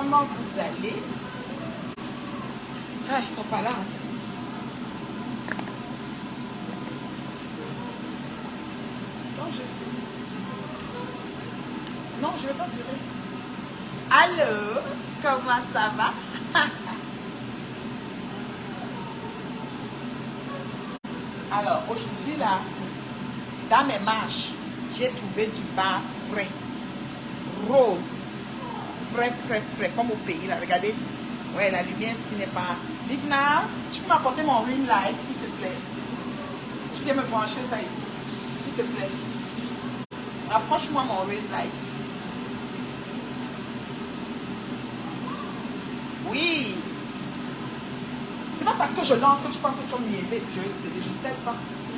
comment vous allez? Ah, ils sont pas là. Non, je fais. Non, je ne vais pas durer. Allô, comment ça va? Alors, aujourd'hui, là, dans mes marches, j'ai trouvé du bar frais, rose, frais, comme au pays, là, regardez. Ouais, la lumière ici n'est pas... Livna, tu peux m'apporter mon ring light, s'il te plaît. Tu viens me brancher ça ici, s'il te plaît. Approche-moi mon ring light ici. Oui. C'est pas parce que je lance que tu penses que tu vas me niaiser. Je ne sais pas.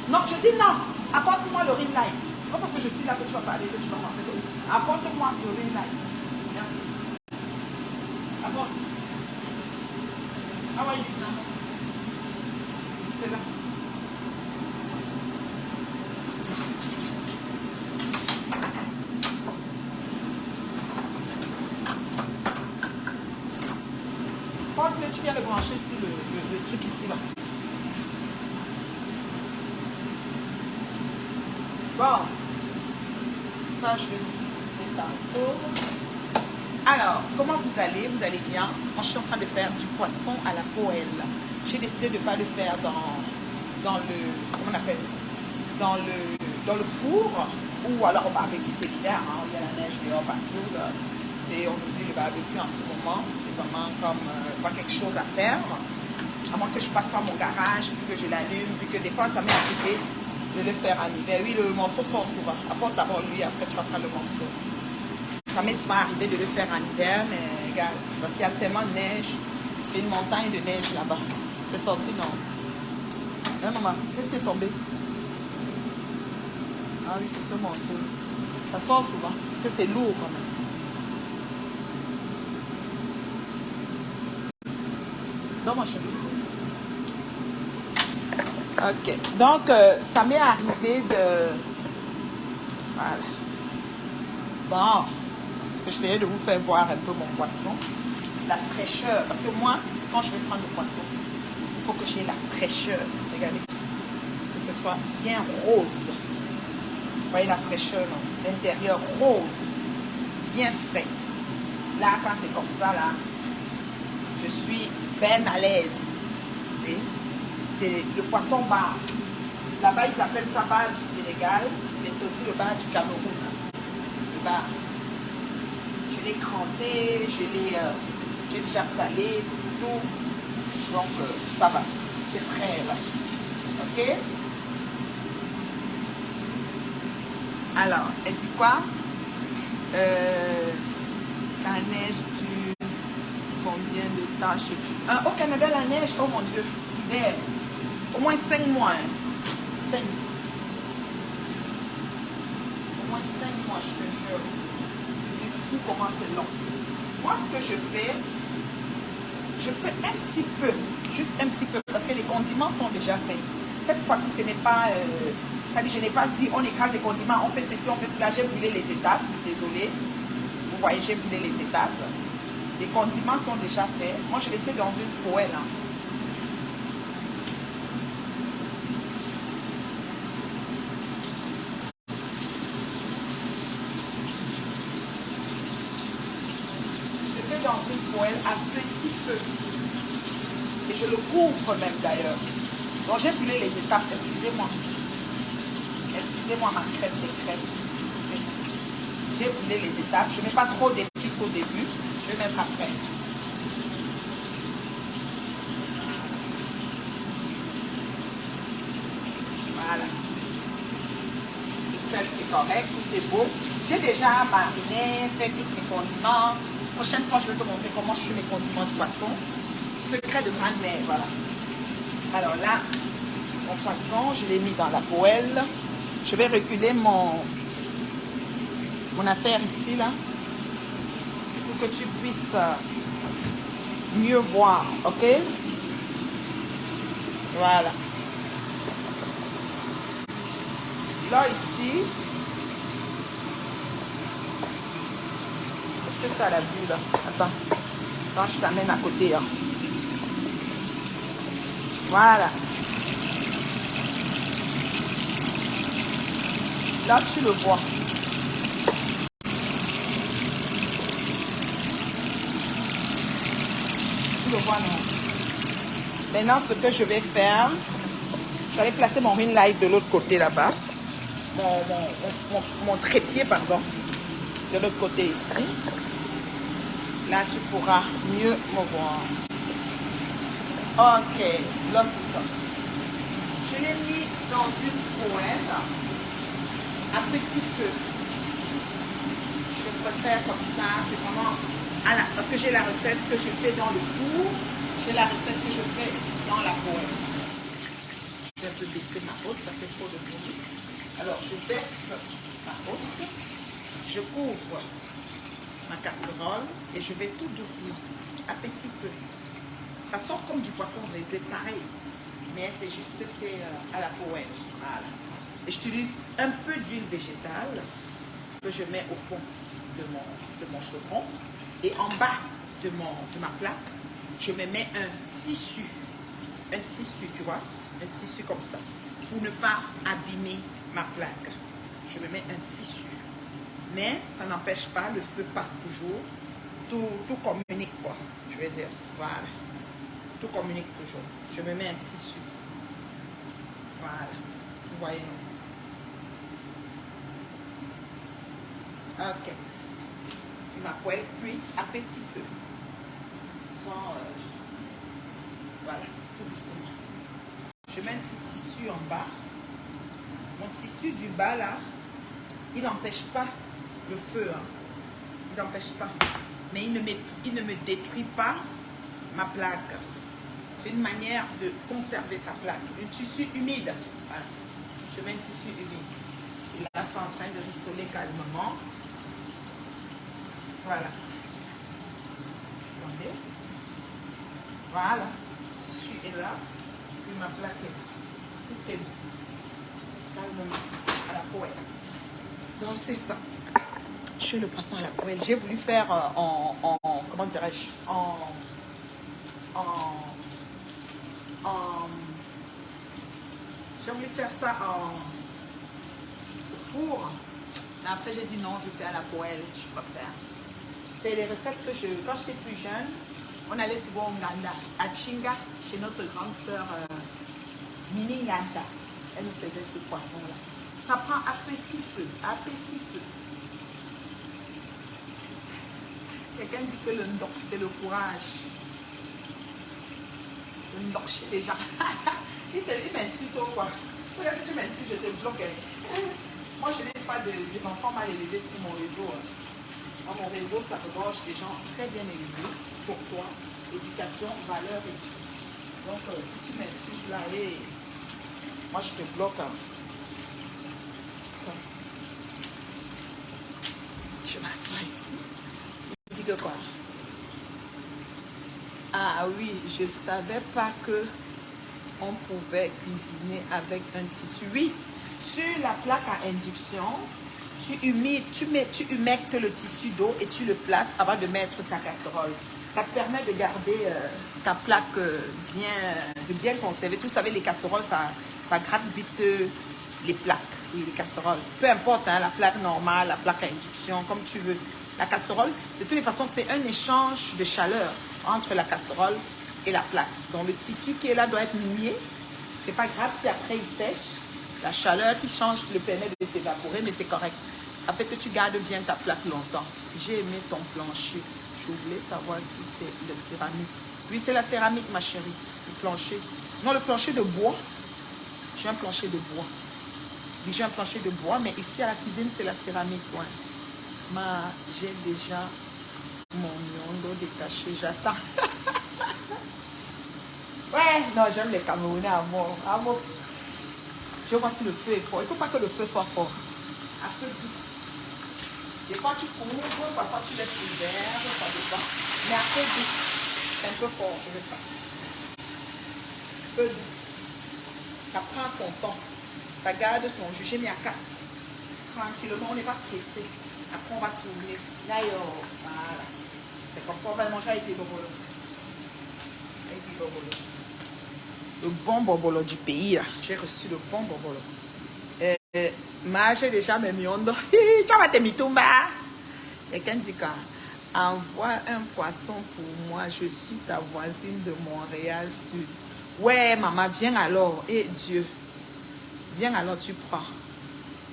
Non, je dis non. Apporte-moi le ring light. C'est pas parce que je suis là que tu vas parler, que tu vas penser. Apporte-moi le ring light. Merci. Apporte. Ah ouais, il est là. C'est là. Porte-le, tu viens le brancher sur le truc ici là. Bon. Ça, je vais l'utiliser tantôt. Alors, comment vous allez? Vous allez bien? Moi, je suis en train de faire du poisson à la poêle. J'ai décidé de ne pas le faire dans le, comment on appelle, dans le four ou alors au barbecue. C'est l'hiver, hein, il y a la neige dehors partout. On oublie le barbecue en ce moment. C'est vraiment comme pas quelque chose à faire. À moins que je passe par mon garage, puis que je l'allume, puis que des fois, ça m'est arrivé de le faire en hiver. Oui, le morceau sort souvent. Apporte d'abord lui, après tu vas prendre le morceau. Ça m'est souvent arrivé de le faire en hiver, mais regarde, parce qu'il y a tellement de neige. C'est une montagne de neige là-bas. C'est sorti, non? Hein, maman? Qu'est-ce qui est tombé? Ah oui, c'est ce morceau. Ça sort souvent. Parce que c'est lourd quand même. Donc, mon chéri. Ok. Donc, ça m'est arrivé de... Voilà. Bon. J'essayais de vous faire voir un peu mon poisson. La fraîcheur. Parce que moi, quand je vais prendre le poisson, il faut que j'ai la fraîcheur. Regardez. Que ce soit bien rose. Vous voyez la fraîcheur, non? L'intérieur rose. Bien frais. Là, quand c'est comme ça, là, je suis bien à l'aise. C'est le poisson bar. Là-bas, ils appellent ça bar du Sénégal. Mais c'est aussi le bar du Cameroun. Le bar. Je l'ai cranté, j'ai déjà salé, tout. Donc, ça va. C'est prêt, là. OK? Alors, elle dit quoi? Quand neige dure combien de temps? Je sais plus. Au Canada, la neige, oh mon Dieu, hiver. Au moins 5 mois. Hein. 5. Au moins 5 mois, je te jure. C'est fou comment c'est long. Moi, ce que je fais, je peux un petit peu, juste un petit peu, parce que les condiments sont déjà faits. Cette fois-ci, ce n'est pas... je n'ai pas dit, on écrase les condiments, on fait ceci, on fait cela. J'ai brûlé les étapes, désolé. Vous voyez, j'ai brûlé les étapes. Les condiments sont déjà faits. Moi, je les fais dans une poêle. Hein. Je fais dans une poêle à petit feu. Et je le couvre même d'ailleurs. Donc, j'ai brûlé les étapes, excusez-moi. Excusez-moi ma crème de crème. J'ai brûlé les étapes. Je ne mets pas trop d'épices au début. Je vais mettre après. Voilà. Le sel, c'est correct. Tout est beau. J'ai déjà mariné, fait tous mes condiments. Prochaine fois, je vais te montrer comment je fais mes condiments de poisson. Secret de grand-mère, voilà. Alors là, mon poisson, je l'ai mis dans la poêle. Je vais reculer mon affaire ici, là, pour que tu puisses mieux voir, ok? Voilà. Là, ici, est-ce que tu as la vue, là? Attends. Quand je t'amène à côté. Hein. Voilà. Là, tu le vois. Tu le vois, non? Maintenant, ce que je vais faire, j'allais placer mon ring light de l'autre côté là-bas. Mon trépied, pardon. De l'autre côté ici. Là, tu pourras mieux me voir. Ok, là, c'est ça. Je l'ai mis dans une poêle à petit feu. Je préfère comme ça, c'est vraiment... parce que j'ai la recette que je fais dans le four, j'ai la recette que je fais dans la poêle. Je vais un peu baisser ma haute, ça fait trop de bruit. Alors, je baisse ma haute, je couvre ma casserole et je vais tout doucement, à petit feu. Ça sort comme du poisson braisé, pareil, mais c'est juste fait à la poêle. Voilà. Et j'utilise un peu d'huile végétale que je mets au fond de mon chaudron. Et en bas de ma plaque, je me mets un tissu, tu vois, un tissu comme ça, pour ne pas abîmer ma plaque. Je me mets un tissu. Mais ça n'empêche pas, le feu passe toujours. Tout communique, quoi, je vais dire. Voilà. Tout communique toujours. Je me mets un tissu. Voilà. Vous voyez, non? Ok. Ma poêle cuit à petit feu. Sans... voilà, tout doucement. Je mets un petit tissu en bas. Mon tissu du bas, là, il n'empêche pas le feu. Hein. Il n'empêche pas. Mais il ne me détruit pas ma plaque. C'est une manière de conserver sa plaque. Un tissu humide. Voilà. Je mets un tissu humide. Et là, c'est en train de rissoler calmement. Voilà. Attendez. Voilà. Le tissu est là. Puis ma plaque est là. Tout est bon. Calmement. À la poêle. Donc, c'est ça. Je fais le poisson à la poêle. J'ai voulu faire comment dirais-je, j'ai voulu faire ça au four. Mais après, j'ai dit non, je fais à la poêle. Je préfère. C'est les recettes que quand j'étais plus jeune, on allait souvent au Nganda, à Chinga, chez notre grande sœur Mini Nganja. Elle nous faisait ce poisson-là. Ça prend à petit feu, à petit feu. Quelqu'un dit que le ndok, c'est le courage. Le ndok chez les gens. Il m'insulte ou quoi? Parce que si tu m'insultes, je te bloque. Moi, je n'ai pas des enfants mal élevés sur mon réseau. Dans mon réseau, ça regorge des gens très bien élevés. Pourquoi? Éducation, valeur et tout. Donc, si tu m'insultes là, moi, je te bloque. Hein. Je m'assois ici. Il dit que quoi? Ah oui, je ne savais pas que on pouvait cuisiner avec un tissu. Oui, sur la plaque à induction, tu humectes le tissu d'eau et tu le places avant de mettre ta casserole. Ça te permet de garder ta plaque bien conservée. Vous savez, les casseroles, ça gratte vite les plaques. Oui, les casseroles. Peu importe, hein, la plaque normale, la plaque à induction, comme tu veux. La casserole, de toutes les façons, c'est un échange de chaleur entre la casserole et la plaque. Donc, le tissu qui est là doit être mouillé. C'est pas grave si après il sèche. La chaleur qui change le permet de s'évaporer, mais c'est correct. Ça fait que tu gardes bien ta plaque longtemps. J'ai aimé ton plancher. Je voulais savoir si c'est le céramique. Oui, c'est la céramique, ma chérie. Le plancher. Non, le plancher de bois. J'ai un plancher de bois. Oui, j'ai un plancher de bois, mais ici à la cuisine, c'est la céramique. Ouais. J'ai déjà mon nyondo détaché. J'attends. Ouais, non, j'aime les Camerounais à mort. À mort. Je vois si le feu est fort. Il ne faut pas que le feu soit fort. À feu doux. Des fois, tu couvres, parfois tu laisses ouvert, ça dépend. Mais à feu doux. C'est un peu fort, je ne veux pas. Feu doux. Ça prend son temps. Ça garde son jus. J'ai mis à 4. Tranquillement, on n'est pas pressé. Après, on va tourner. Là, voilà. C'est comme ça, on va manger avec les bobolos. Avec les bobolos. Le bon bobolo du pays. J'ai reçu le bon bobolo. J'ai déjà mes miondo. Tu vas te mitumba. Et quelqu'un dit quand envoie un poisson pour moi. Je suis ta voisine de Montréal Sud. Ouais, maman, viens alors. Et Dieu. Viens alors, tu prends.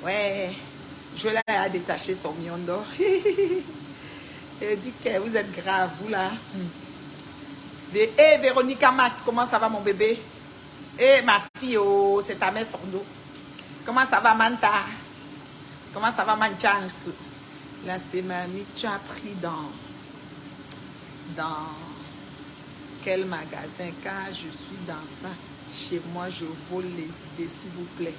Ouais. Je l'ai détaché son miondo. Elle dit que vous êtes grave, vous là. Et Véronica Max, comment ça va mon bébé? Eh ma fille, oh, c'est ta mère Sordo. Comment ça va Manta? Comment ça va Manchans? Là c'est mamie, tu as pris dans quel magasin? Car je suis dans ça. Chez moi, je vole les idées, s'il vous plaît.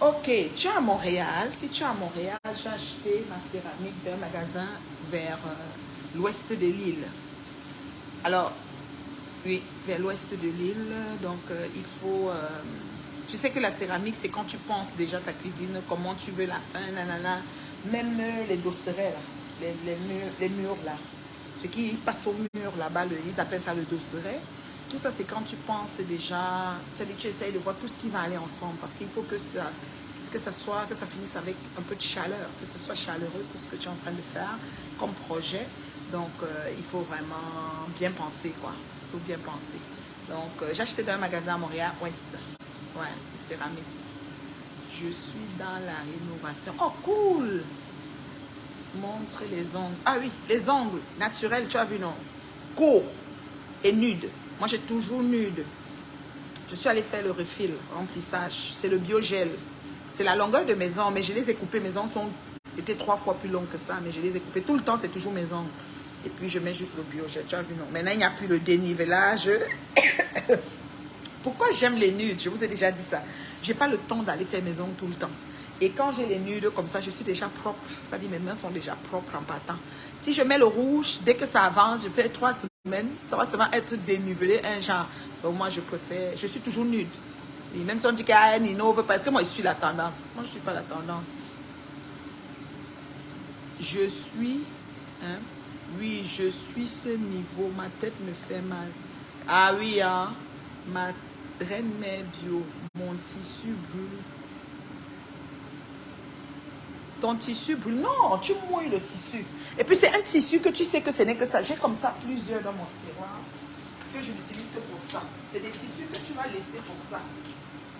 Ok, tu es à Montréal. Si tu es à Montréal, j'ai acheté ma céramique d'un magasin vers l'ouest de l'île. Alors, oui, vers l'ouest de l'île. Donc, il faut... tu sais que la céramique, c'est quand tu penses déjà ta cuisine, comment tu veux la faire, nanana. Même les dosserets, là, les murs, là. Ce qui passe au mur, là-bas, ils appellent ça le dosseret. Tout ça, c'est quand tu penses déjà... Tu essayes de voir tout ce qui va aller ensemble. Parce qu'il faut que ça finisse avec un peu de chaleur. Que ce soit chaleureux, tout ce que tu es en train de faire comme projet. Donc, il faut vraiment bien penser, quoi. Il faut bien penser. Donc, j'ai acheté dans un magasin à Montréal-Ouest. Ouais, céramique. Je suis dans la rénovation. Oh, cool! Montre les ongles. Ah oui, les ongles naturels, tu as vu, non? Courts et nudes. Moi, j'ai toujours nude. Je suis allée faire le refill, remplissage. C'est le biogel. C'est la longueur de mes ongles, mais je les ai coupés. Mes ongles étaient 3 fois plus longs que ça, mais je les ai coupés. Tout le temps, c'est toujours mes ongles. Et puis, je mets juste le biogel. Tu as vu, non? Maintenant, il n'y a plus le dénivelage. Pourquoi j'aime les nudes? Je vous ai déjà dit ça. Je n'ai pas le temps d'aller faire mes ongles tout le temps. Et quand j'ai les nudes comme ça, je suis déjà propre. Ça dit, mes mains sont déjà propres en partant. Si je mets le rouge, dès que ça avance, je fais 3 semaines, ça va seulement être dénivelé, un genre. Donc moi, je préfère, je suis toujours nude. Et même si on dit qu'à Nino veut parce que moi, je suis la tendance. Moi, je ne suis pas la tendance. Je suis, hein, oui, je suis ce niveau. Ma tête me fait mal. Ah oui, hein, ma reine mère bio, mon tissu brûle. Ton tissu brûle. Non, tu mouilles le tissu. Et puis c'est un tissu que tu sais que ce n'est que ça. J'ai comme ça plusieurs dans mon tiroir que je n'utilise que pour ça. C'est des tissus que tu vas laisser pour ça.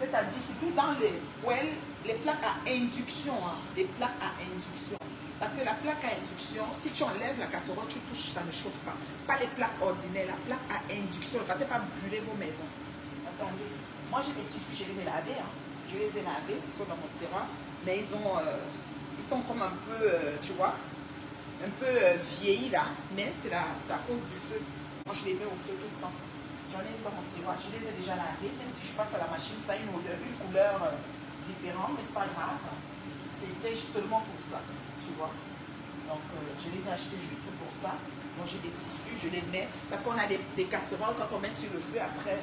C'est-à-dire surtout dans les poêles, les plaques à induction. Hein, les plaques à induction. Parce que la plaque à induction, si tu enlèves la casserole, tu touches, ça ne chauffe pas. Pas les plaques ordinaires, la plaque à induction. Ne partez pas brûler vos maisons. Attendez. Moi j'ai des tissus, je les ai lavés. Hein. Je les ai lavés, ils sont dans mon tiroir. Mais ils sont comme un peu, tu vois, un peu vieillis là. Mais c'est à cause du feu. Moi je les mets au feu tout le temps. J'en ai dans mon tiroir. Je les ai déjà lavés. Même si je passe à la machine, ça a une odeur, une couleur différente. Mais c'est pas grave. C'est fait seulement pour ça. Tu vois. Donc je les ai achetés juste pour ça. Moi j'ai des tissus, je les mets. Parce qu'on a des casseroles, quand on met sur le feu, après,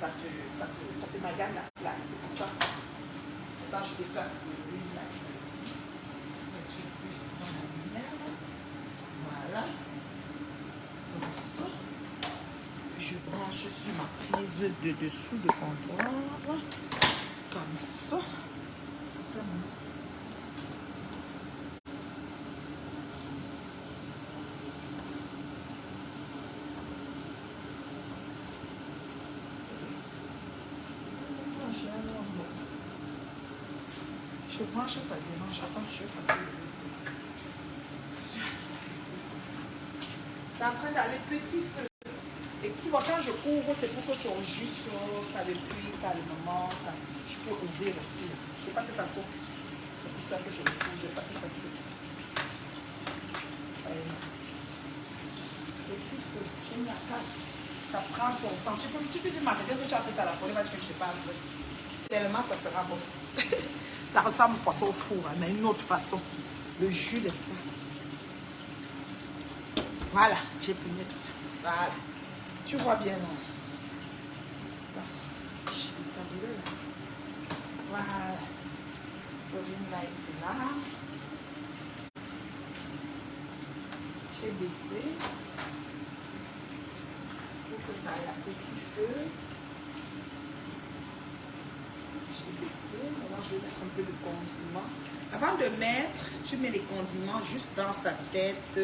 ça te magane la place. C'est pour ça. Maintenant je déplace l'huile là ici. Tu plus dans la lumière. Voilà. Comme ça. Je branche sur ma prise de dessous de comptoir. Comme ça. Je branche, ça dérange. Attends, je vais passer le... C'est en train d'aller petit feu. Et puis quand je couvre, c'est pour que son jus saute, ça le cuit calmement. Ça, je peux ouvrir aussi. Je ne veux pas que ça saute. C'est pour ça que je le couvre. Je ne veux pas que ça saute. Petit feu. J'aime la carte. Ça prend son temps. Tu te dis, Marie, que tu as fait ça la première fois que je ne sais pas. Tellement ça sera bon. Ça ressemble au poisson au four, hein, mais une autre façon. Le jus de ça. Voilà, j'ai pu mettre. Voilà. Tu vois bien, non? Voilà. Le ring light est là. J'ai baissé pour que ça aille à petit feu. J'ai baissé. Maintenant, je vais mettre un peu de condiment. Avant de mettre, tu mets les condiments juste dans sa tête,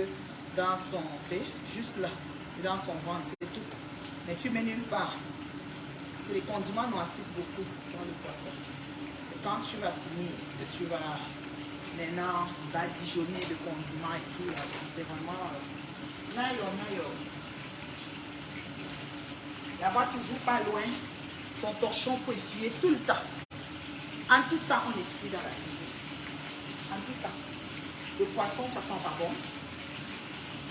dans son, tu sais, juste là, dans son ventre, c'est tout. Mais tu mets nulle part. Les condiments noircissent beaucoup dans le poisson. C'est quand tu vas finir que tu vas maintenant badigeonner le condiment et tout. C'est vraiment naïo. Et avoir toujours pas loin son torchon pour essuyer tout le temps. En tout temps, on essuie dans la cuisine. En tout temps. Le poisson, ça sent pas bon.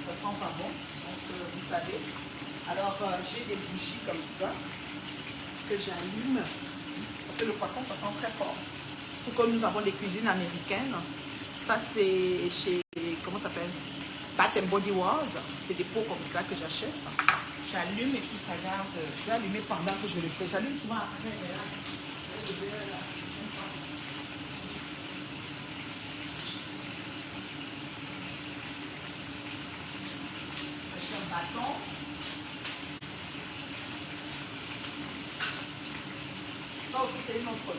Ça sent pas bon. Donc, vous savez. Alors, j'ai des bougies comme ça que j'allume. Parce que le poisson, ça sent très fort. Surtout comme nous avons des cuisines américaines. Ça, c'est chez, comment ça s'appelle? Bath and Body Works. C'est des pots comme ça que j'achète. J'allume et puis ça garde. Je vais allumer pendant que je le fais. J'allume souvent après. Mais là, je vais là. Chercher un bâton. Ça aussi, c'est une autre.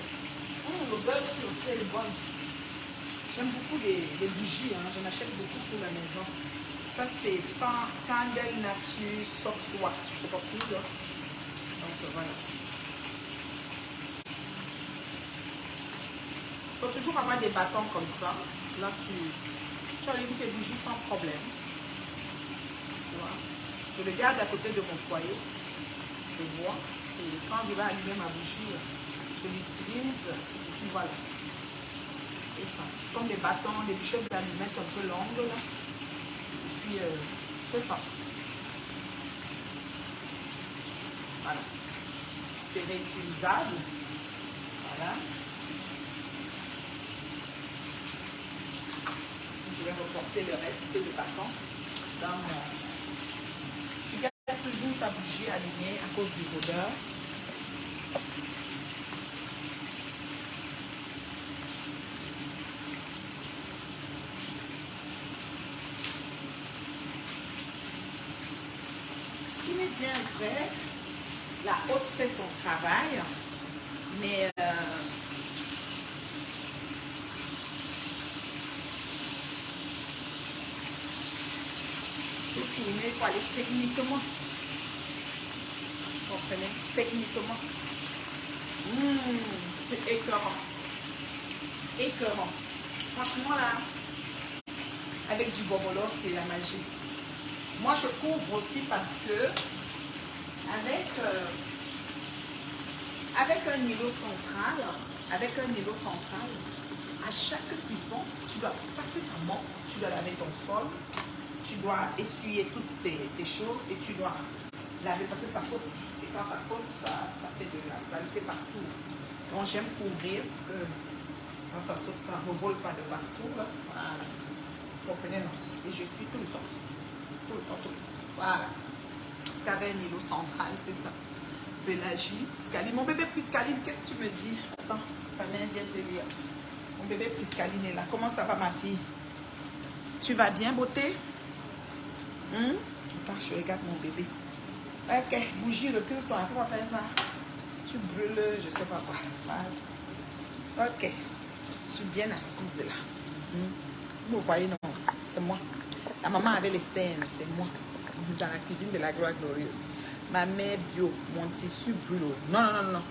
Le beurre aussi, elle est bonne. J'aime beaucoup les bougies. Hein. J'en achète beaucoup pour la maison. Ça, c'est sans Candle Nature Sox Wax. Je ne sais pas plus. Là. Donc, voilà. Il faut toujours avoir des bâtons comme ça. Là, tu allumes tes bougies sans problème. Tu vois. Je le garde à côté de mon foyer. Je vois. Et quand je vais allumer ma bougie, je l'utilise. Et puis voilà. C'est ça. C'est comme des bâtons, des bûchettes d'allumettes un peu longues. Là. Et puis, c'est ça. Voilà. C'est réutilisable. Voilà. Je vais reporter le reste de bâton dans mon... Tu gardes toujours ta bougie allumée à cause des odeurs. Il est bien vrai, la haute fait son travail, mais pour tourner, il faut aller techniquement. Vous comprenez? Techniquement. C'est écœurant. Écœurant. Franchement, là, avec du bobolo, c'est la magie. Moi, je couvre aussi parce que avec un îlot central, à chaque cuisson, tu dois passer ta main, tu dois laver ton sol, tu dois essuyer toutes tes choses et tu dois laver parce que ça saute. Et quand ça saute, ça fait de la saleté partout. Donc, j'aime couvrir que quand ça saute, ça ne revole pas de partout. Là. Voilà. Vous comprenez, non? Et je suis tout le temps. Tout le temps. Voilà. C'est avec un îlot central, c'est ça. Pélagie, Scaline. Mon bébé Priscaline, qu'est-ce que tu me dis? Attends, ta mère vient te lire. Mon bébé Priscaline est là. Comment ça va, ma fille? Tu vas bien, beauté? Attends, je regarde mon bébé. Ok, bougie, recule-toi. Il ne faut pas faire ça. Tu brûles, je ne sais pas quoi. Voilà. Ok. Je suis bien assise là. Vous voyez, non? C'est moi. La maman avait les scènes, c'est moi. Dans la cuisine de la gloire glorieuse. Ma mère bio, mon tissu brûle. Non.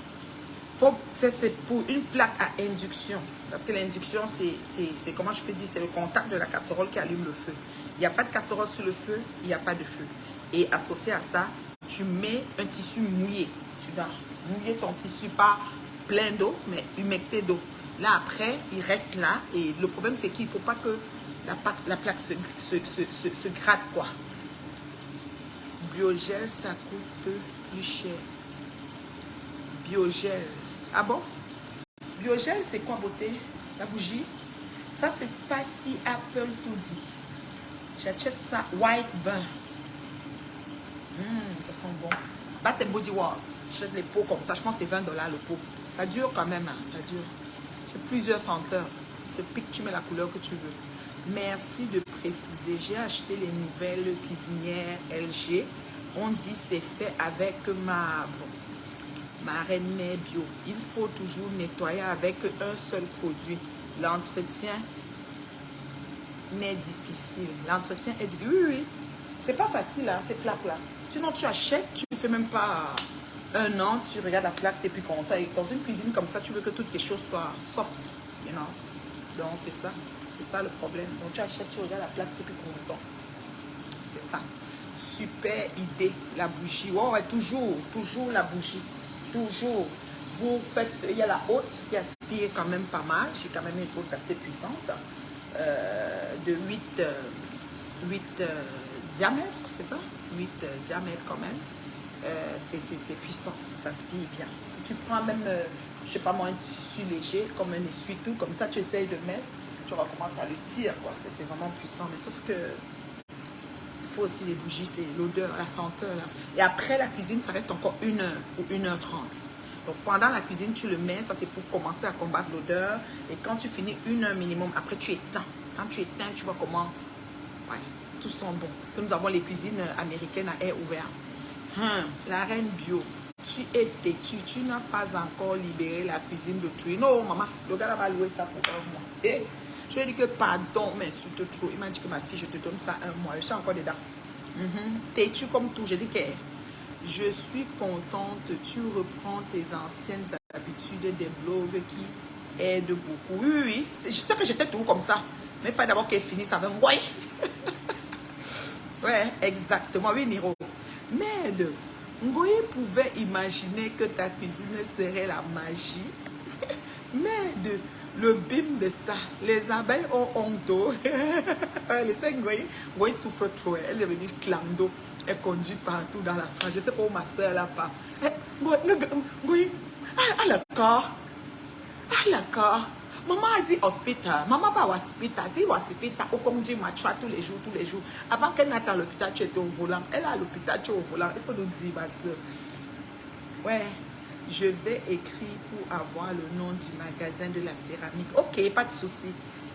C'est pour une plaque à induction. Parce que l'induction, c'est comment je peux dire, c'est le contact de la casserole qui allume le feu. Il n'y a pas de casserole sur le feu, il n'y a pas de feu. Et associé à ça, tu mets un tissu mouillé. Tu dois mouiller ton tissu, pas plein d'eau, mais humecté d'eau. Là, après, il reste là. Et le problème, c'est qu'il ne faut pas que la plaque se gratte, quoi. Biogel, ça coûte plus cher. Biogel. Ah bon? Biogel, c'est quoi, beauté? La bougie? Ça, c'est Spicy Apple Toody. J'achète ça white beurre. Ça sent bon. Bath and Body Works. J'achète les pots comme ça. Je pense que c'est 20 $ le pot. Ça dure quand même. Hein, ça dure. J'ai plusieurs senteurs. Tu te piques, tu mets la couleur que tu veux. Merci de préciser. J'ai acheté les nouvelles cuisinières LG. On dit c'est fait avec ma reine bio. Il faut toujours nettoyer avec un seul produit. L'entretien est difficile. L'entretien est difficile. Oui, oui. C'est pas facile, hein, ces plaques-là. Sinon, tu achètes, tu ne fais même pas un an, tu regardes la plaque, tu es plus content. Et dans une cuisine comme ça, tu veux que toutes les choses soient soft, you know. Donc, c'est ça le problème. Donc, tu achètes, tu regardes la plaque, tu es plus content. C'est ça. Super idée, la bougie. Ouais, ouais, toujours la bougie. Toujours. Vous faites, il y a la haute qui aspire quand même pas mal. J'ai quand même une haute assez puissante. De 8 diamètres, c'est ça? 8 diamètres quand même. C'est puissant, ça aspire bien. Tu prends même, je sais pas moi, un tissu léger, comme un essuie-tout, comme ça tu essayes de mettre, tu recommences à le tirer, quoi. C'est vraiment puissant. Mais sauf que il faut aussi les bougies, c'est l'odeur, la senteur. Là. Et après la cuisine, ça reste encore 1 heure ou 1h30. Donc pendant la cuisine, tu le mets, ça c'est pour commencer à combattre l'odeur. Et quand tu finis 1 heure minimum, après tu éteins. Quand tu éteins, tu vois comment, ouais, tout sent bon. Parce que nous avons les cuisines américaines à air ouvert. La reine bio, tu es têtu, tu n'as pas encore libéré la cuisine de tout. Non, maman, le gars va louer ça pour 1 mois. Et je lui ai dit que pardon, mais m'insulte trop. Il m'a dit que ma fille, je te donne ça 1 mois. Je suis encore dedans. Têtu comme tout. J'ai dit que je suis contente, tu reprends tes anciennes habitudes des blogs qui aident beaucoup. Oui, oui, je sais que j'étais toujours comme ça. Mais il fallait d'abord qu'elle finisse avec moi. Ouais, exactement. Oui, Niro. Merde, Ngoye pouvait imaginer que ta cuisine serait la magie. Merde, le bim de ça. Les abeilles ont honte. Les 5 Ngoye souffre trop. Elle est devenue clando. Elle conduit partout dans la France. Je sais pas où ma soeur là part. Ngoye, à la car. À la car. Maman a dit hospital. Maman va au hospital. Dit hospital. Au conduit ma tous les jours. Avant qu'elle n'aille à l'hôpital, tu étais au volant. Elle est à l'hôpital, tu es au volant. Il faut nous dire, ma soeur. Ouais. Je vais écrire pour avoir le nom du magasin de la céramique. Ok, pas de souci.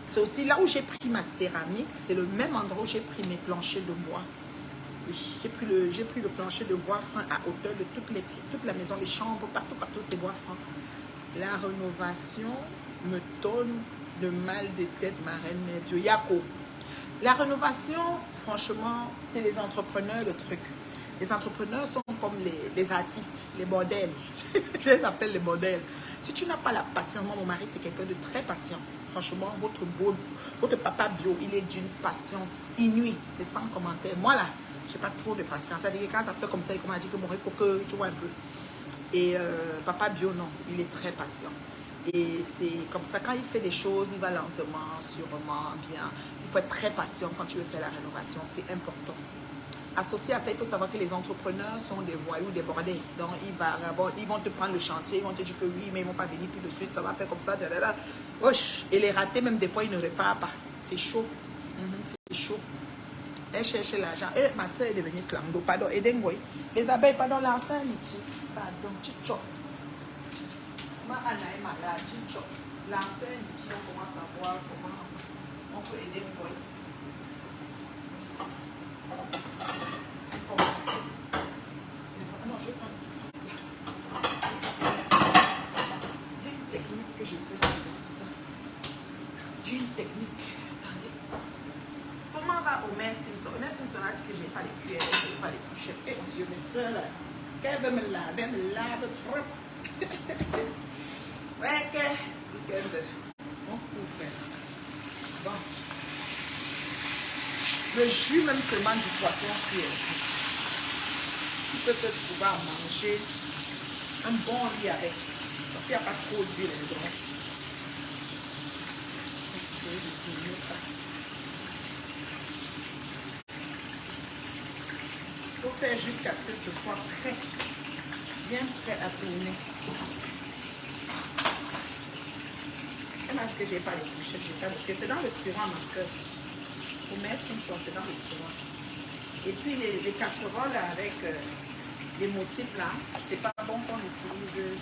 C'est aussi là où j'ai pris ma céramique. C'est le même endroit où j'ai pris mes planchers de bois. J'ai pris le plancher de bois franc à hauteur de toute la maison, les chambres, partout c'est bois franc. La rénovation me donne le mal de tête, ma reine Dieu. Yako. La rénovation, franchement, c'est les entrepreneurs le truc. Les entrepreneurs sont comme les artistes, les modèles. Je les appelle les modèles. Si tu n'as pas la patience, moi, mon mari, c'est quelqu'un de très patient. Franchement, votre papa bio, il est d'une patience inouïe. C'est sans commentaire. Moi, là, je n'ai pas trop de patience. C'est-à-dire que quand ça fait comme ça, il m'a dit que bon, il faut que tu vois un peu. Et papa bio, non, il est très patient. Et c'est comme ça, quand il fait des choses, il va lentement, sûrement, bien. Il faut être très patient quand tu veux faire la rénovation, c'est important. Associé à ça, il faut savoir que les entrepreneurs sont des voyous, des bordels. Donc, ils vont te prendre le chantier, ils vont te dire que oui, mais ils ne vont pas venir tout de suite, ça va faire comme ça. Wesh. Et les ratés, même des fois, ils ne réparent pas. C'est chaud. C'est chaud. Elle cherche l'argent. Et ma soeur est devenue clando. Pardon, Edengoy. Les abeilles, pardon, l'enfant, pardon, Chicho. Ma Anna est malade, Chicho. L'enfant, on commence à voir comment on peut aider Ngoy. C'est comment? Non, je vais prendre un petit plat. J'ai une technique que je fais souvent. J'ai une technique. Attendez. Comment va Omer Simpson? Omer Simpson a dit que je n'ai pas les cuillères, je n'ai pas les fourchettes. Eh Dieu, mes soeurs, là. Qu'elle veut me laver, elle me lave propre. Ouais, que c'est qu'elle veut. On souffre. Bon. Le jus même seulement du poisson cuit. Tu peux te pouvoir manger un bon riz avec. Parce qu'il n'y a pas trop d'huile dedans. Je vais tourner ça. Il faut faire jusqu'à ce que ce soit prêt. Bien prêt à tourner. Elle m'a dit que je n'ai pas les fourchettes. C'est dans le tiroir, ma soeur. Omer Simpson, c'est dans le tiroir. Et puis les casseroles avec les motifs là, c'est pas bon qu'on utilise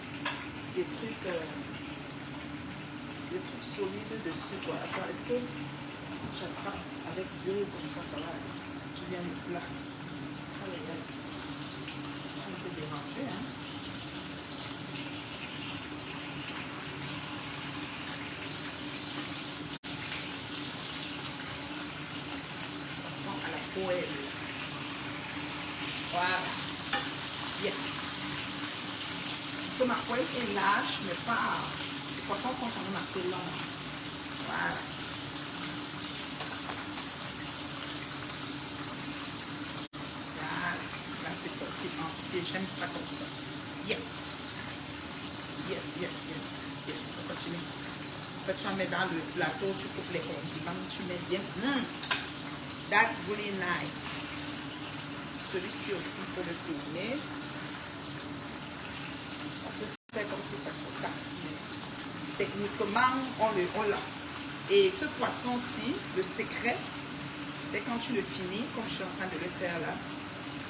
des trucs solides dessus quoi. Attends, est-ce que petite chakra avec deux comme ça va. Je viens le plat. Allez, allez. On peut déranger, hein. Poisson à la poêle. Voilà. Yes. Parce que ma poêle est lâche, mais pas. Les poissons sont quand même assez longs. Voilà. Là, c'est sorti entier. J'aime ça comme ça. Yes. Yes, yes, yes. Yes. On continue. Après, tu vas mettre dans le plateau, tu coupes les condiments, tu mets bien. That's really nice. Celui-ci aussi, il faut le tourner. On peut faire comme si ça se casse. Techniquement, on l'a. Et ce poisson-ci, le secret, c'est quand tu le finis, comme je suis en train de le faire là,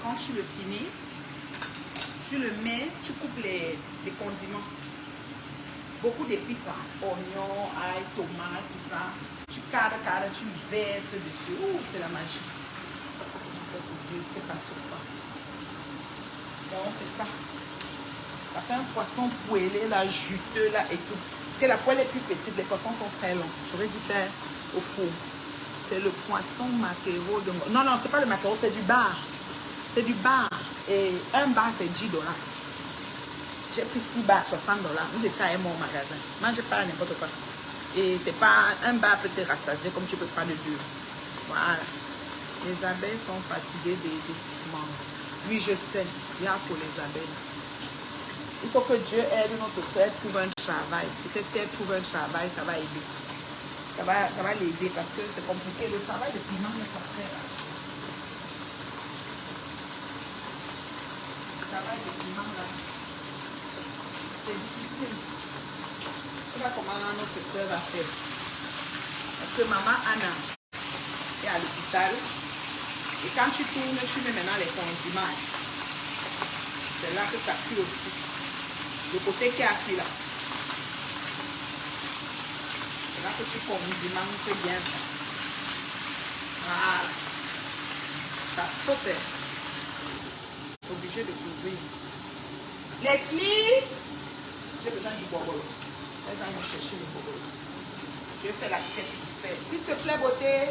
quand tu le finis, tu le mets, tu coupes les condiments. Beaucoup d'épices, hein. Oignons, ail, tomates, tout ça. Tu cadres, tu verses dessus. Ouh, c'est la magie. Que ça saute pas. Donc, c'est ça. Ça fait un poisson poêlé, là, juteux, là, et tout. Parce que la poêle est plus petite, les poissons sont très longs. J'aurais dû faire au four. C'est le poisson maquereau de... Non, non, c'est pas le maquereau, c'est du bar. C'est du bar. Et un bar, c'est $10. J'ai pris 6 bars, $60. Vous étiez à un au magasin. Mangez pas n'importe quoi. Et c'est pas... Un bar peut te rassasier comme tu peux prendre deux. Voilà. Les abeilles sont fatiguées des membres. Oui, je sais. Il y a pour les abeilles. Il faut que Dieu aide notre soeur à trouver un travail. Peut-être si elle trouve un travail, ça va aider. Ça va l'aider parce que c'est compliqué. Le travail de piment n'est pas très rare. Le travail de piment, là, c'est difficile. Je sais pas comment notre soeur va faire. Parce que maman Anna est à l'hôpital. Et quand tu tournes, tu mets maintenant les condiments. C'est là que ça cuit aussi. Le côté qui a cuit là. C'est là que tu condimentes bien ça. Voilà. Ça saute. Obligé de couvrir. Leslie, j'ai besoin du bobolo. Elles vont me chercher le bobolo. Je vais faire l'assiette. S'il te plaît, beauté.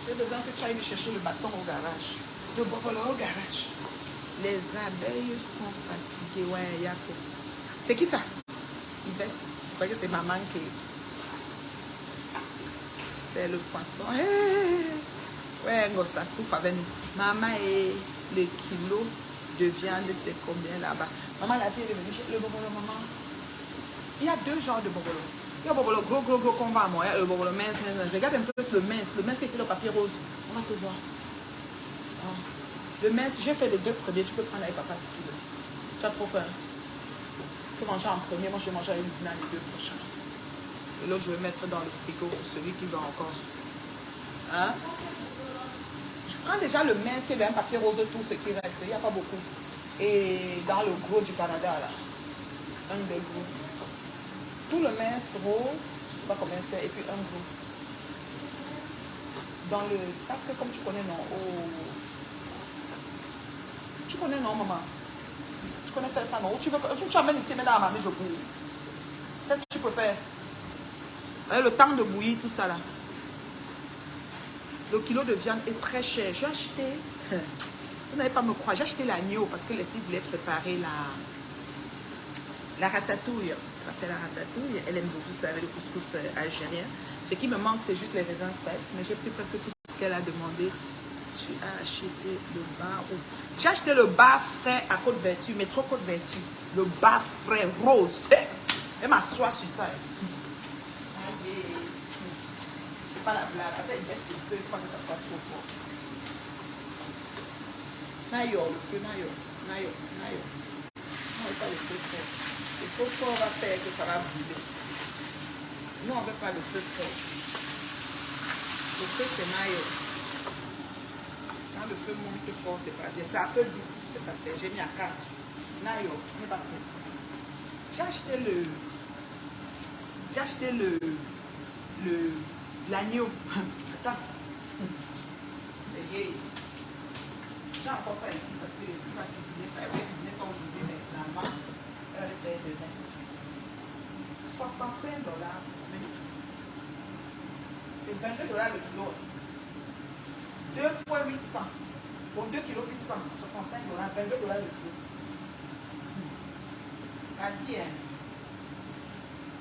J'ai besoin que tu ailles me chercher le bâton au garage. Le bobolo au garage. Les abeilles sont fatiguées. Ouais, Yako. C'est qui ça? Yvette. Je crois que c'est maman qui... C'est le poisson. Hey. Ouais, ça souffre avec nous. Maman et le kilo de viande, c'est combien là-bas? Maman, la fille est venue chercher le bobolo, maman. Il y a deux genres de bobolo. Il y a le bobolo gros qu'on va à moi. Le bobolo mince. Regarde un peu le mince. Le mince qui est le papier rose. On va te voir. Ah. Le mince, j'ai fait les deux premiers. Tu peux prendre avec papa si tu veux. Tu as trop faim. Tu peux manger en premier. Moi, je vais manger avec Lina les deux prochains. Et l'autre, je vais mettre dans le frigo pour celui qui va encore. Hein? Je prends déjà le mince qui est un papier rose, tout ce qui reste. Il n'y a pas beaucoup. Et dans le gros du Canada, là. Un des gros. Tout le mince rose, je ne sais pas combien c'est, et puis un gros. Dans le sac, comme tu connais, non? Oh. Tu connais, non, maman? Tu connais faire ça, non? Tu amènes ici, maintenant à ma main, je bouille. Qu'est-ce que tu peux faire? Le temps de bouillir, tout ça là. Le kilo de viande est très cher. J'ai acheté, vous n'allez pas me croire, j'ai acheté l'agneau parce que les filles voulaient préparer la ratatouille. Elle va faire la ratatouille. Elle aime beaucoup ça avec le couscous algérien. Ce qui me manque, c'est juste les raisins secs. Mais j'ai pris presque tout ce qu'elle a demandé. Tu as acheté le bar où? J'ai acheté le bar frais à Côte-Vertu, métro Côte-Vertu. Le bar frais rose. Elle m'assoit sur ça. Pas la blague, après il baisse le feu, je crois que ça soit trop fort. Nayo, le feu, Nayo. Non, pas le feu fort. Le feu fort va faire que ça va brûler. Nous, on ne veut pas le feu fort. Le feu, c'est Nayo. Quand le feu monte fort, c'est pas bien. C'est à feu doux, c'est pas fait. J'ai mis à 4. Nayo, on n'est pas pressé. J'ai acheté le l'agneau. Attends. J'ai encore ça ici parce que les filles vont cuisiner ça. Elle voulait cuisiner ça aujourd'hui, mais finalement, elle va faire demain. 65 $. C'est 22 $ le kilo. 2,800. Bon, 2 kg 800. 65 $. 22 $ le kilo. La vie,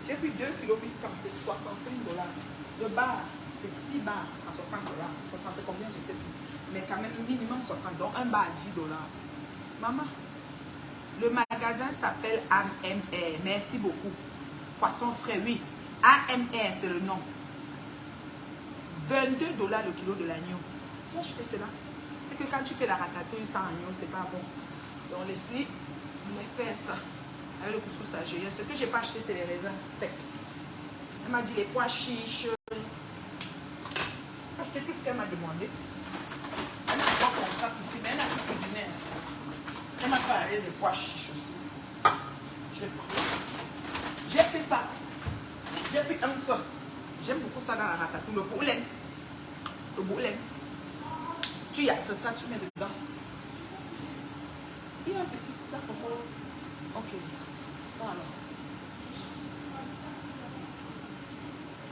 j'ai pris 2 kg 800. C'est 65 $. Le bar, c'est 6 bars à 60 $. 60 combien, je sais plus. Mais quand même minimum 60. Donc un bar à 10 $. Maman, le magasin s'appelle AMR. Merci beaucoup. Poisson frais, oui. AMR, c'est le nom. 22 $ le kilo de l'agneau. Moi, je fais cela. C'est que quand tu fais la ratatouille sans agneau, c'est pas bon. Donc, Leslie me fait ça. Avec le couscous algérien. Ce que je n'ai pas acheté, c'est les raisins secs. Elle m'a dit les pois chiches. J'ai acheté tout ce qu'elle m'a demandé. Elle m'a pas son sac ici, mais elle a pu cuisiner. Elle m'a parlé des pois chiches aussi. J'ai pris ça. J'ai pris un seul. J'aime beaucoup ça dans la ratatouille. Le boulet. Le boulet. Tu y as ça, tu mets dedans. Il y a un petit sac encore. Ok. Voilà.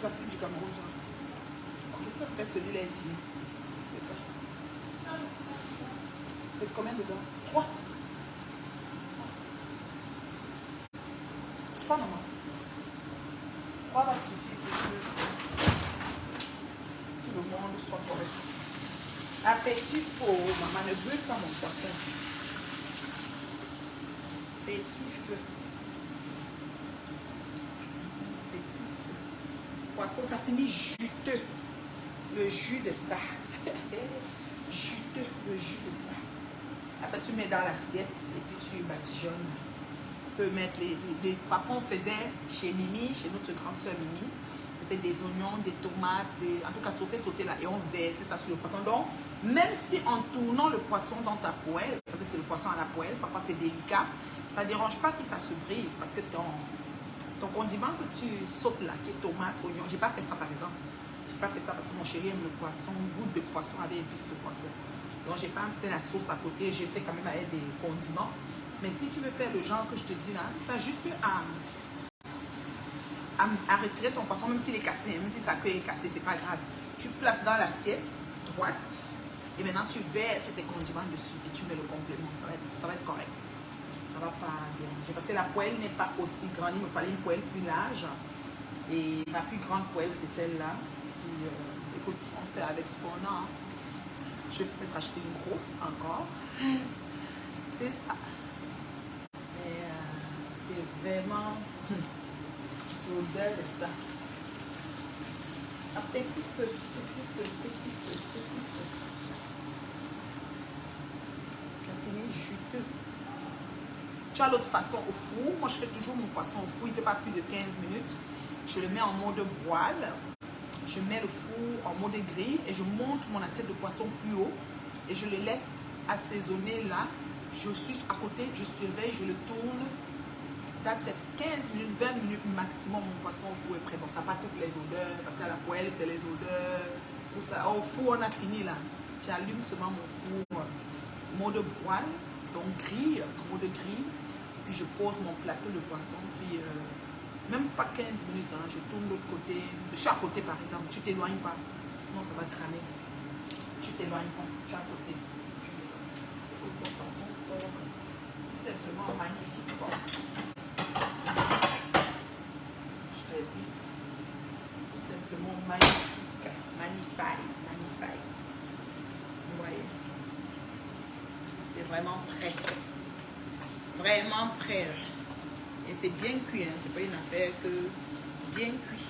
Plastique du Cameroun, genre. Est-ce que peut-être celui-là est fini? C'est ça. C'est combien dedans? 3. 3, maman. 3 va suffire pour que tout le monde soit correct. À petit feu, maman, ne brûle pas mon poisson. Petit feu. Petit feu. Poisson, ça finit juteux. Le jus de ça. Juteux, le jus de ça. Après, tu mets dans l'assiette et puis tu badigeonnes. Tu peux mettre les parfois, on faisait chez Mimi, chez notre grande soeur Mimi. C'était des oignons, des tomates, en tout cas sauter là et on versait ça sur le poisson. Donc, même si en tournant le poisson dans ta poêle, parce que c'est le poisson à la poêle, parfois c'est délicat, ça ne dérange pas si ça se brise parce que ton condiment que tu sautes là, qui est tomate, oignon, j'ai pas fait ça par exemple. J'ai pas fait ça parce que mon chéri aime le poisson, goût de poisson avec épices de poisson. Donc, j'ai pas fait la sauce à côté, j'ai fait quand même avec des condiments. Mais si tu veux faire le genre que je te dis là, tu as juste à retirer ton poisson, même s'il est cassé, même si sa queue est cassée, c'est pas grave. Tu places dans l'assiette droite et maintenant tu verses tes condiments dessus et tu mets le complément. Ça va être correct. Ça va pas déranger. Parce que la poêle n'est pas aussi grande. Il me fallait une poêle plus large. Et ma plus grande poêle, c'est celle-là. Écoute, on fait avec ce qu'on a. Je vais peut-être acheter une grosse encore. C'est ça. Mais c'est vraiment l'odeur de ça. Un petit feu, petit feu, petit feu, petit feu. Ça finit juteux. Tu as l'autre façon au four. Moi, je fais toujours mon poisson au four. Il ne fait pas plus de 15 minutes. Je le mets en mode voile. Je mets le four en mode grille et je monte mon assiette de poisson plus haut et je le laisse assaisonner là. Je suis à côté, je surveille, je le tourne. That's it. 15 minutes, 20 minutes maximum, mon poisson au four est prêt. Bon, ça n'a pas toutes les odeurs parce qu'à la poêle, c'est les odeurs. Tout ça. Au four, on a fini là. J'allume seulement mon four mode voile, donc grille, en mode grille. Puis je pose mon plateau de poisson. Puis même pas 15 minutes, hein, je tourne de l'autre côté. Je suis à côté par exemple, tu t'éloignes pas. Sinon ça va cramer. Tu t'éloignes pas, tu es à côté. Puis ton poisson sort simplement magnifique. Quoi. Je te dis, tout simplement magnifique. Magnifique. Vous voyez. C'est vraiment prêt. Vraiment prêt. Et c'est bien cuit, hein. C'est pas une affaire que bien cuit.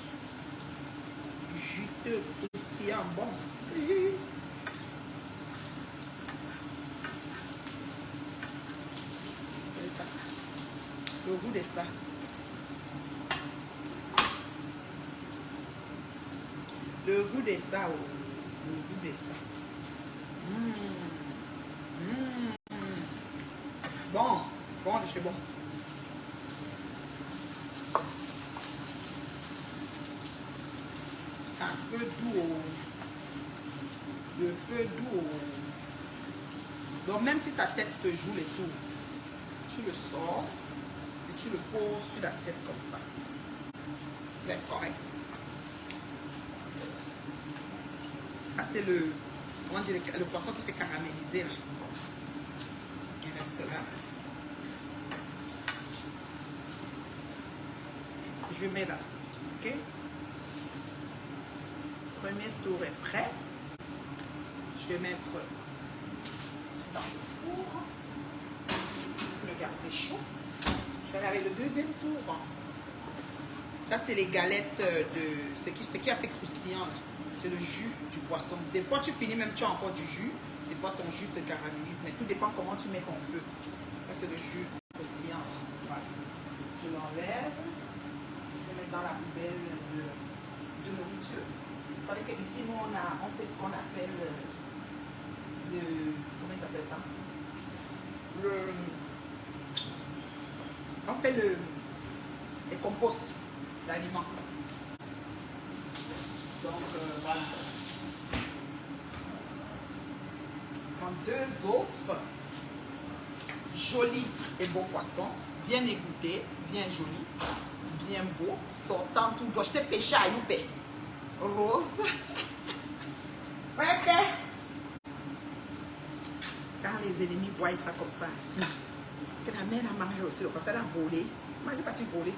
Juteux, croustillant, bon. C'est ça. Le goût de ça. Le goût de ça, oh. Le goût de ça. Bon, c'est bon. feu doux. Le feu doux. Donc même si ta tête te joue les tours, tu le sors et tu le poses sur l'assiette comme ça. C'est correct. Ça c'est le poisson qui s'est caramélisé là. Il reste là. Je mets là. Ok. Premier tour est prêt. Je vais mettre dans le four. Le garder chaud. Je vais aller avec le deuxième tour. Ça, c'est les galettes de ce qui a fait croustillant. C'est le jus du poisson. Des fois, tu finis même, tu as encore du jus. Des fois, ton jus se caramélise. Mais tout dépend comment tu mets ton feu. Ça, c'est le jus croustillant. Voilà. Je l'enlève. Je vais mettre dans la poubelle de nourriture. Vous savez qu'ici, nous, on fait ce qu'on appelle comment il s'appelle ça? On fait les composts d'aliments. Donc, voilà. Donc, deux autres jolis et beaux poissons, bien égouttés, bien jolis, bien beaux, sortant tout droit. Je t'ai pêché à Youpé. Rose. Ouais, quand les ennemis voient ça comme ça, que la mère a mangé aussi, parce qu'elle a volé. Moi, j'ai parti voler.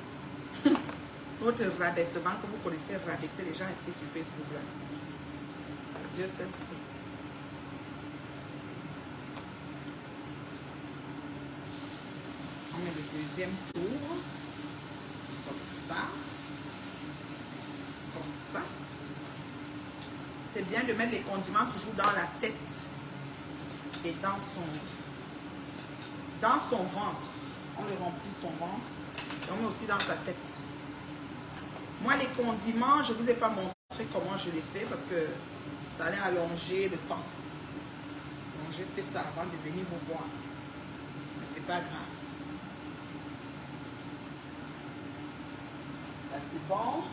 Votre rabaissement que vous connaissez, rabaisser les gens ici sur Facebook là. Dieu seul sait. On met le deuxième tour. Comme ça. Comme ça. C'est bien de mettre les condiments toujours dans la tête et dans son ventre. On le remplit son ventre et on met aussi dans sa tête. Moi, les condiments, je ne vous ai pas montré comment je les fais parce que ça allait allonger le temps. Donc, j'ai fait ça avant de venir vous voir. Mais c'est pas grave. Là, c'est bon.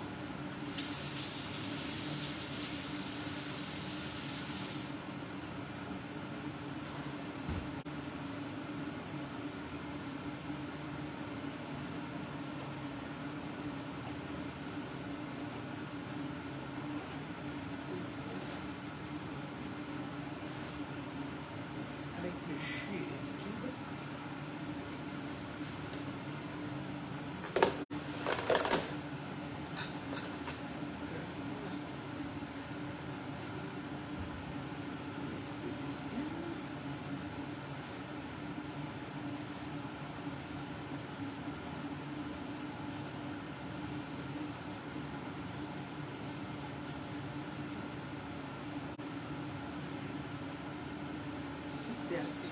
Assez.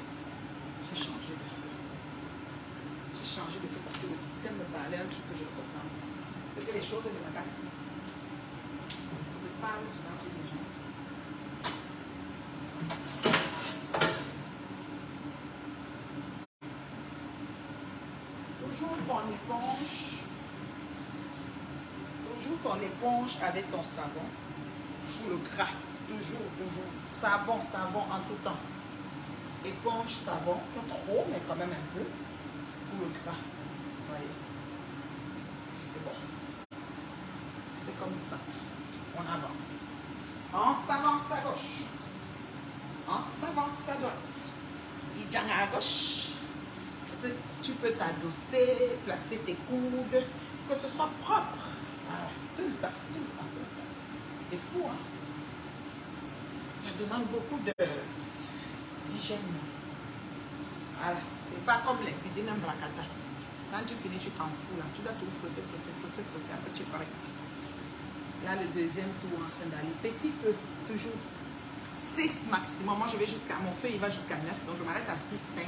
J'ai changé de feu. J'ai changé de feu parce que le système me parlait un truc que je ne comprends pas. C'est que les choses ne me cassent. On me parle souvent sur les gens. Toujours ton éponge avec ton savon pour le gras. Toujours. Savon en tout temps. Éponge, savon, pas trop, mais quand même un peu, pour le gras. Voyez, c'est bon. C'est comme ça. On avance. On s'avance à gauche. On s'avance à droite. Il tient à gauche. Tu peux t'adosser, placer tes coudes, que ce soit propre. Voilà, tout le temps. C'est fou, hein? Ça demande beaucoup d'hygiène. Voilà, c'est pas comme les cuisines en bracata. Quand tu finis, tu t'en fous là. Tu dois tout frotter. Après tu parais. Là, le deuxième tour en train d'aller. Petit feu, toujours 6 maximum. Moi, je vais jusqu'à mon feu, il va jusqu'à 9. Donc, je m'arrête à 6, 5.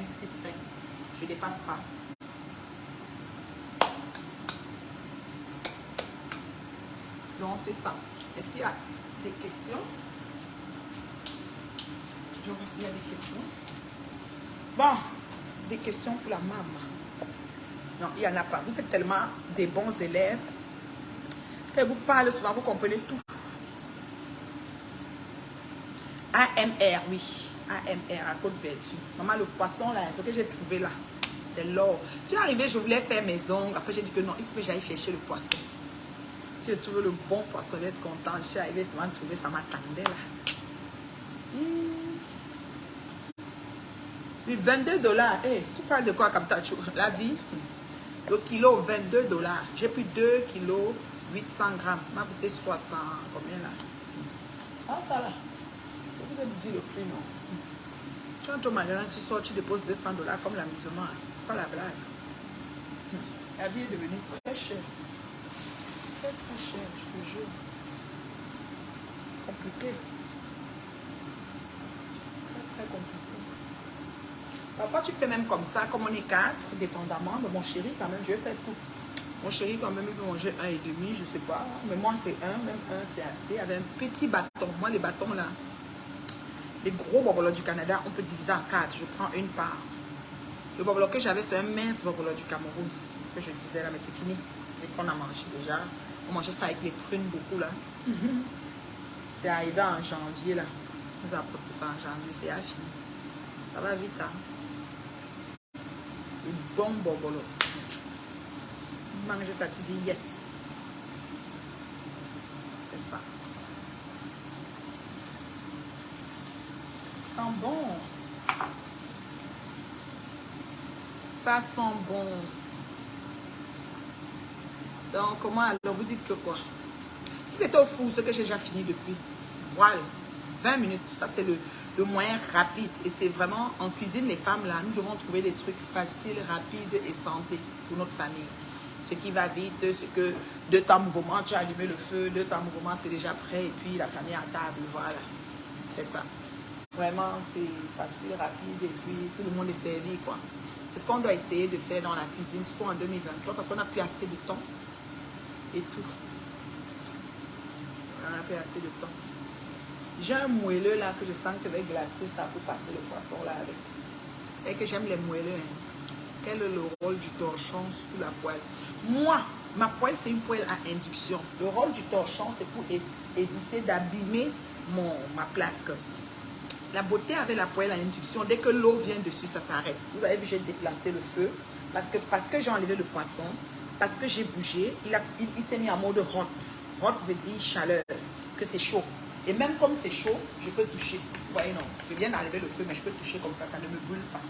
Je ne dépasse pas. Donc, c'est ça. Est-ce qu'il y a des questions? Je vois s'il y a des questions. Bon, des questions pour la maman. Non, il n'y en a pas. Vous êtes tellement des bons élèves qu'elle vous parle souvent, vous comprenez tout. AMR, oui. AMR, à Côte-Vertu. Maman, le poisson, là, ce que j'ai trouvé là, c'est l'or. Si arrivé, je voulais faire mes ongles. Après, j'ai dit que non, il faut que j'aille chercher le poisson. Si je trouve le bon poisson, je vais être content. Je suis arrivée, ça m'a trouvé, ça m'attendait là. Oui, 22 $. Hey, tu parles de quoi, Kaptacho? La vie? Le kilo, 22 $. J'ai pris 2 kilos, 800 grammes. Ça m'a coûté 60. Combien là? Ah, ça là. Je vous ai dit le prix, non? Tu entres au magasin, tu sors, tu déposes 200 $ comme l'amusement. C'est pas la blague. La vie est devenue très chère. Très, très chère, je te jure. Compliqué. Très, très compliqué. Parfois, tu fais même comme ça, comme on est 4, dépendamment de mon chéri, quand même, je vais faire tout. Mon chéri, quand même, il peut manger 1,5, je sais pas. Mais moi, c'est 1, même 1, c'est assez. Avec un petit bâton. Moi, les bâtons, là, les gros bobolos du Canada, on peut diviser en 4. Je prends une part. Le bobolo que j'avais, c'est un mince bobolo du Cameroun. Que je disais là, mais c'est fini. Et qu'on a mangé déjà. On mangeait ça avec les prunes beaucoup, là. C'est arrivé en janvier, là. Nous avons pris ça en janvier, c'est fini. Ça va vite, hein. Le bon bobolo. Manger ça, tu dis yes. C'est ça. Ça sent bon. Ça sent bon. Donc, comment alors vous dites que quoi? Si c'était au four, ce que j'ai déjà fini depuis, voilà, 20 minutes, ça c'est le moyen rapide. Et c'est vraiment, en cuisine, les femmes là, nous devons trouver des trucs faciles, rapides et santé pour notre famille. Ce qui va vite, ce que de temps mouvement, tu as allumé le feu, de temps mouvement, c'est déjà prêt, et puis la famille à table, voilà. C'est ça. Vraiment, c'est facile, rapide, et puis tout le monde est servi, quoi. C'est ce qu'on doit essayer de faire dans la cuisine, surtout en 2023, parce qu'on n'a plus assez de temps et tout. On n'a plus assez de temps. J'ai un moelleux là que je sens que je vais glacer ça pour passer le poisson là avec. C'est que j'aime les moelleux. Hein. Quel est le rôle du torchon sous la poêle? Moi, ma poêle, c'est une poêle à induction. Le rôle du torchon, c'est pour éviter d'abîmer ma plaque. La beauté avec la poêle à induction, dès que l'eau vient dessus, ça s'arrête. Vous avez vu, j'ai déplacé le feu parce que j'ai enlevé le poisson, parce que j'ai bougé, il s'est mis en mode hot. Hot veut dire chaleur, que c'est chaud. Et même comme c'est chaud, je peux toucher. Vous voyez, non, je viens d'enlever le feu, mais je peux toucher comme ça ne me brûle pas.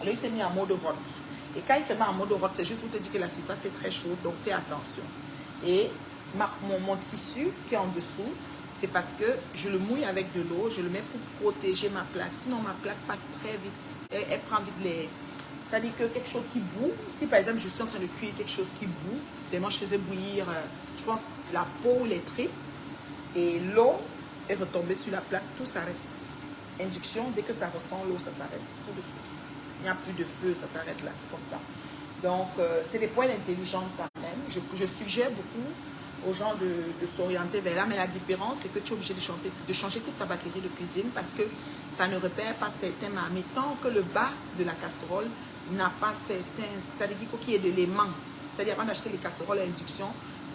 Alors, il s'est mis en mode hot. Et quand il se met en mode hot, c'est juste pour te dire que la surface est très chaude, donc fais attention. Et mon tissu qui est en dessous, c'est parce que je le mouille avec de l'eau, je le mets pour protéger ma plaque. Sinon, ma plaque passe très vite. Elle prend vite les... C'est-à-dire que quelque chose qui boue, si par exemple je suis en train de cuire quelque chose qui boue, tellement je faisais bouillir, je pense, la peau, les tripes, et l'eau est retombée sur la plaque, tout s'arrête. Induction, dès que ça ressent l'eau, ça s'arrête tout de suite. Il n'y a plus de feu, ça s'arrête là, c'est comme ça. Donc, c'est des poêles intelligentes quand même. Je suggère beaucoup aux gens de s'orienter vers là, mais la différence, c'est que tu es obligé de changer toute ta batterie de cuisine parce que ça ne repère pas certains marmites. Tant que le bas de la casserole n'a pas certains... C'est-à-dire qu'il faut qu'il y ait de l'aimant. C'est-à-dire avant d'acheter les casseroles à induction,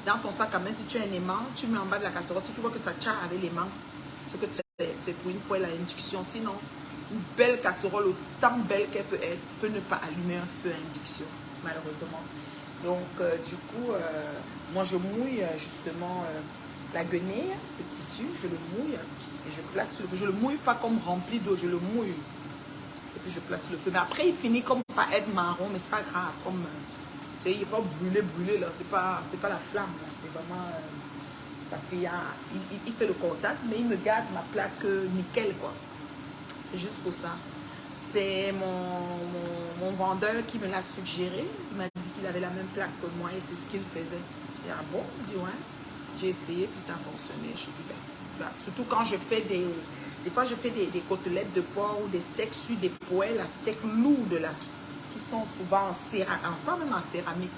dans ton sac à main, si tu as un aimant, tu mets en bas de la casserole. Si tu vois que ça tient avec l'aimant, c'est pour une poêle à induction. Sinon, une belle casserole, autant belle qu'elle peut être, peut ne pas allumer un feu à induction, malheureusement. Donc, du coup, moi, je mouille justement la guenille, le tissu, je le mouille et je place le feu. Je le mouille pas comme rempli d'eau, je le mouille. Et puis, je place le feu. Mais après, il finit comme pas être marron, mais c'est pas grave. Comme, tu sais, il n'est pas brûlé, là. C'est pas la flamme, là. C'est vraiment... parce qu'il il fait le contact, mais il me garde ma plaque nickel, quoi. C'est juste pour ça. C'est mon vendeur qui me l'a suggéré. Il m'a dit qu'il avait la même plaque que moi et c'est ce qu'il faisait. Et ah bon, il dit ouais. J'ai essayé puis ça a fonctionné. Je dis ben, surtout quand je fais des fois je fais des côtelettes de porc ou des steaks sur des poêles à steak lourdes là, qui sont souvent en céramique, enfin même en céramique.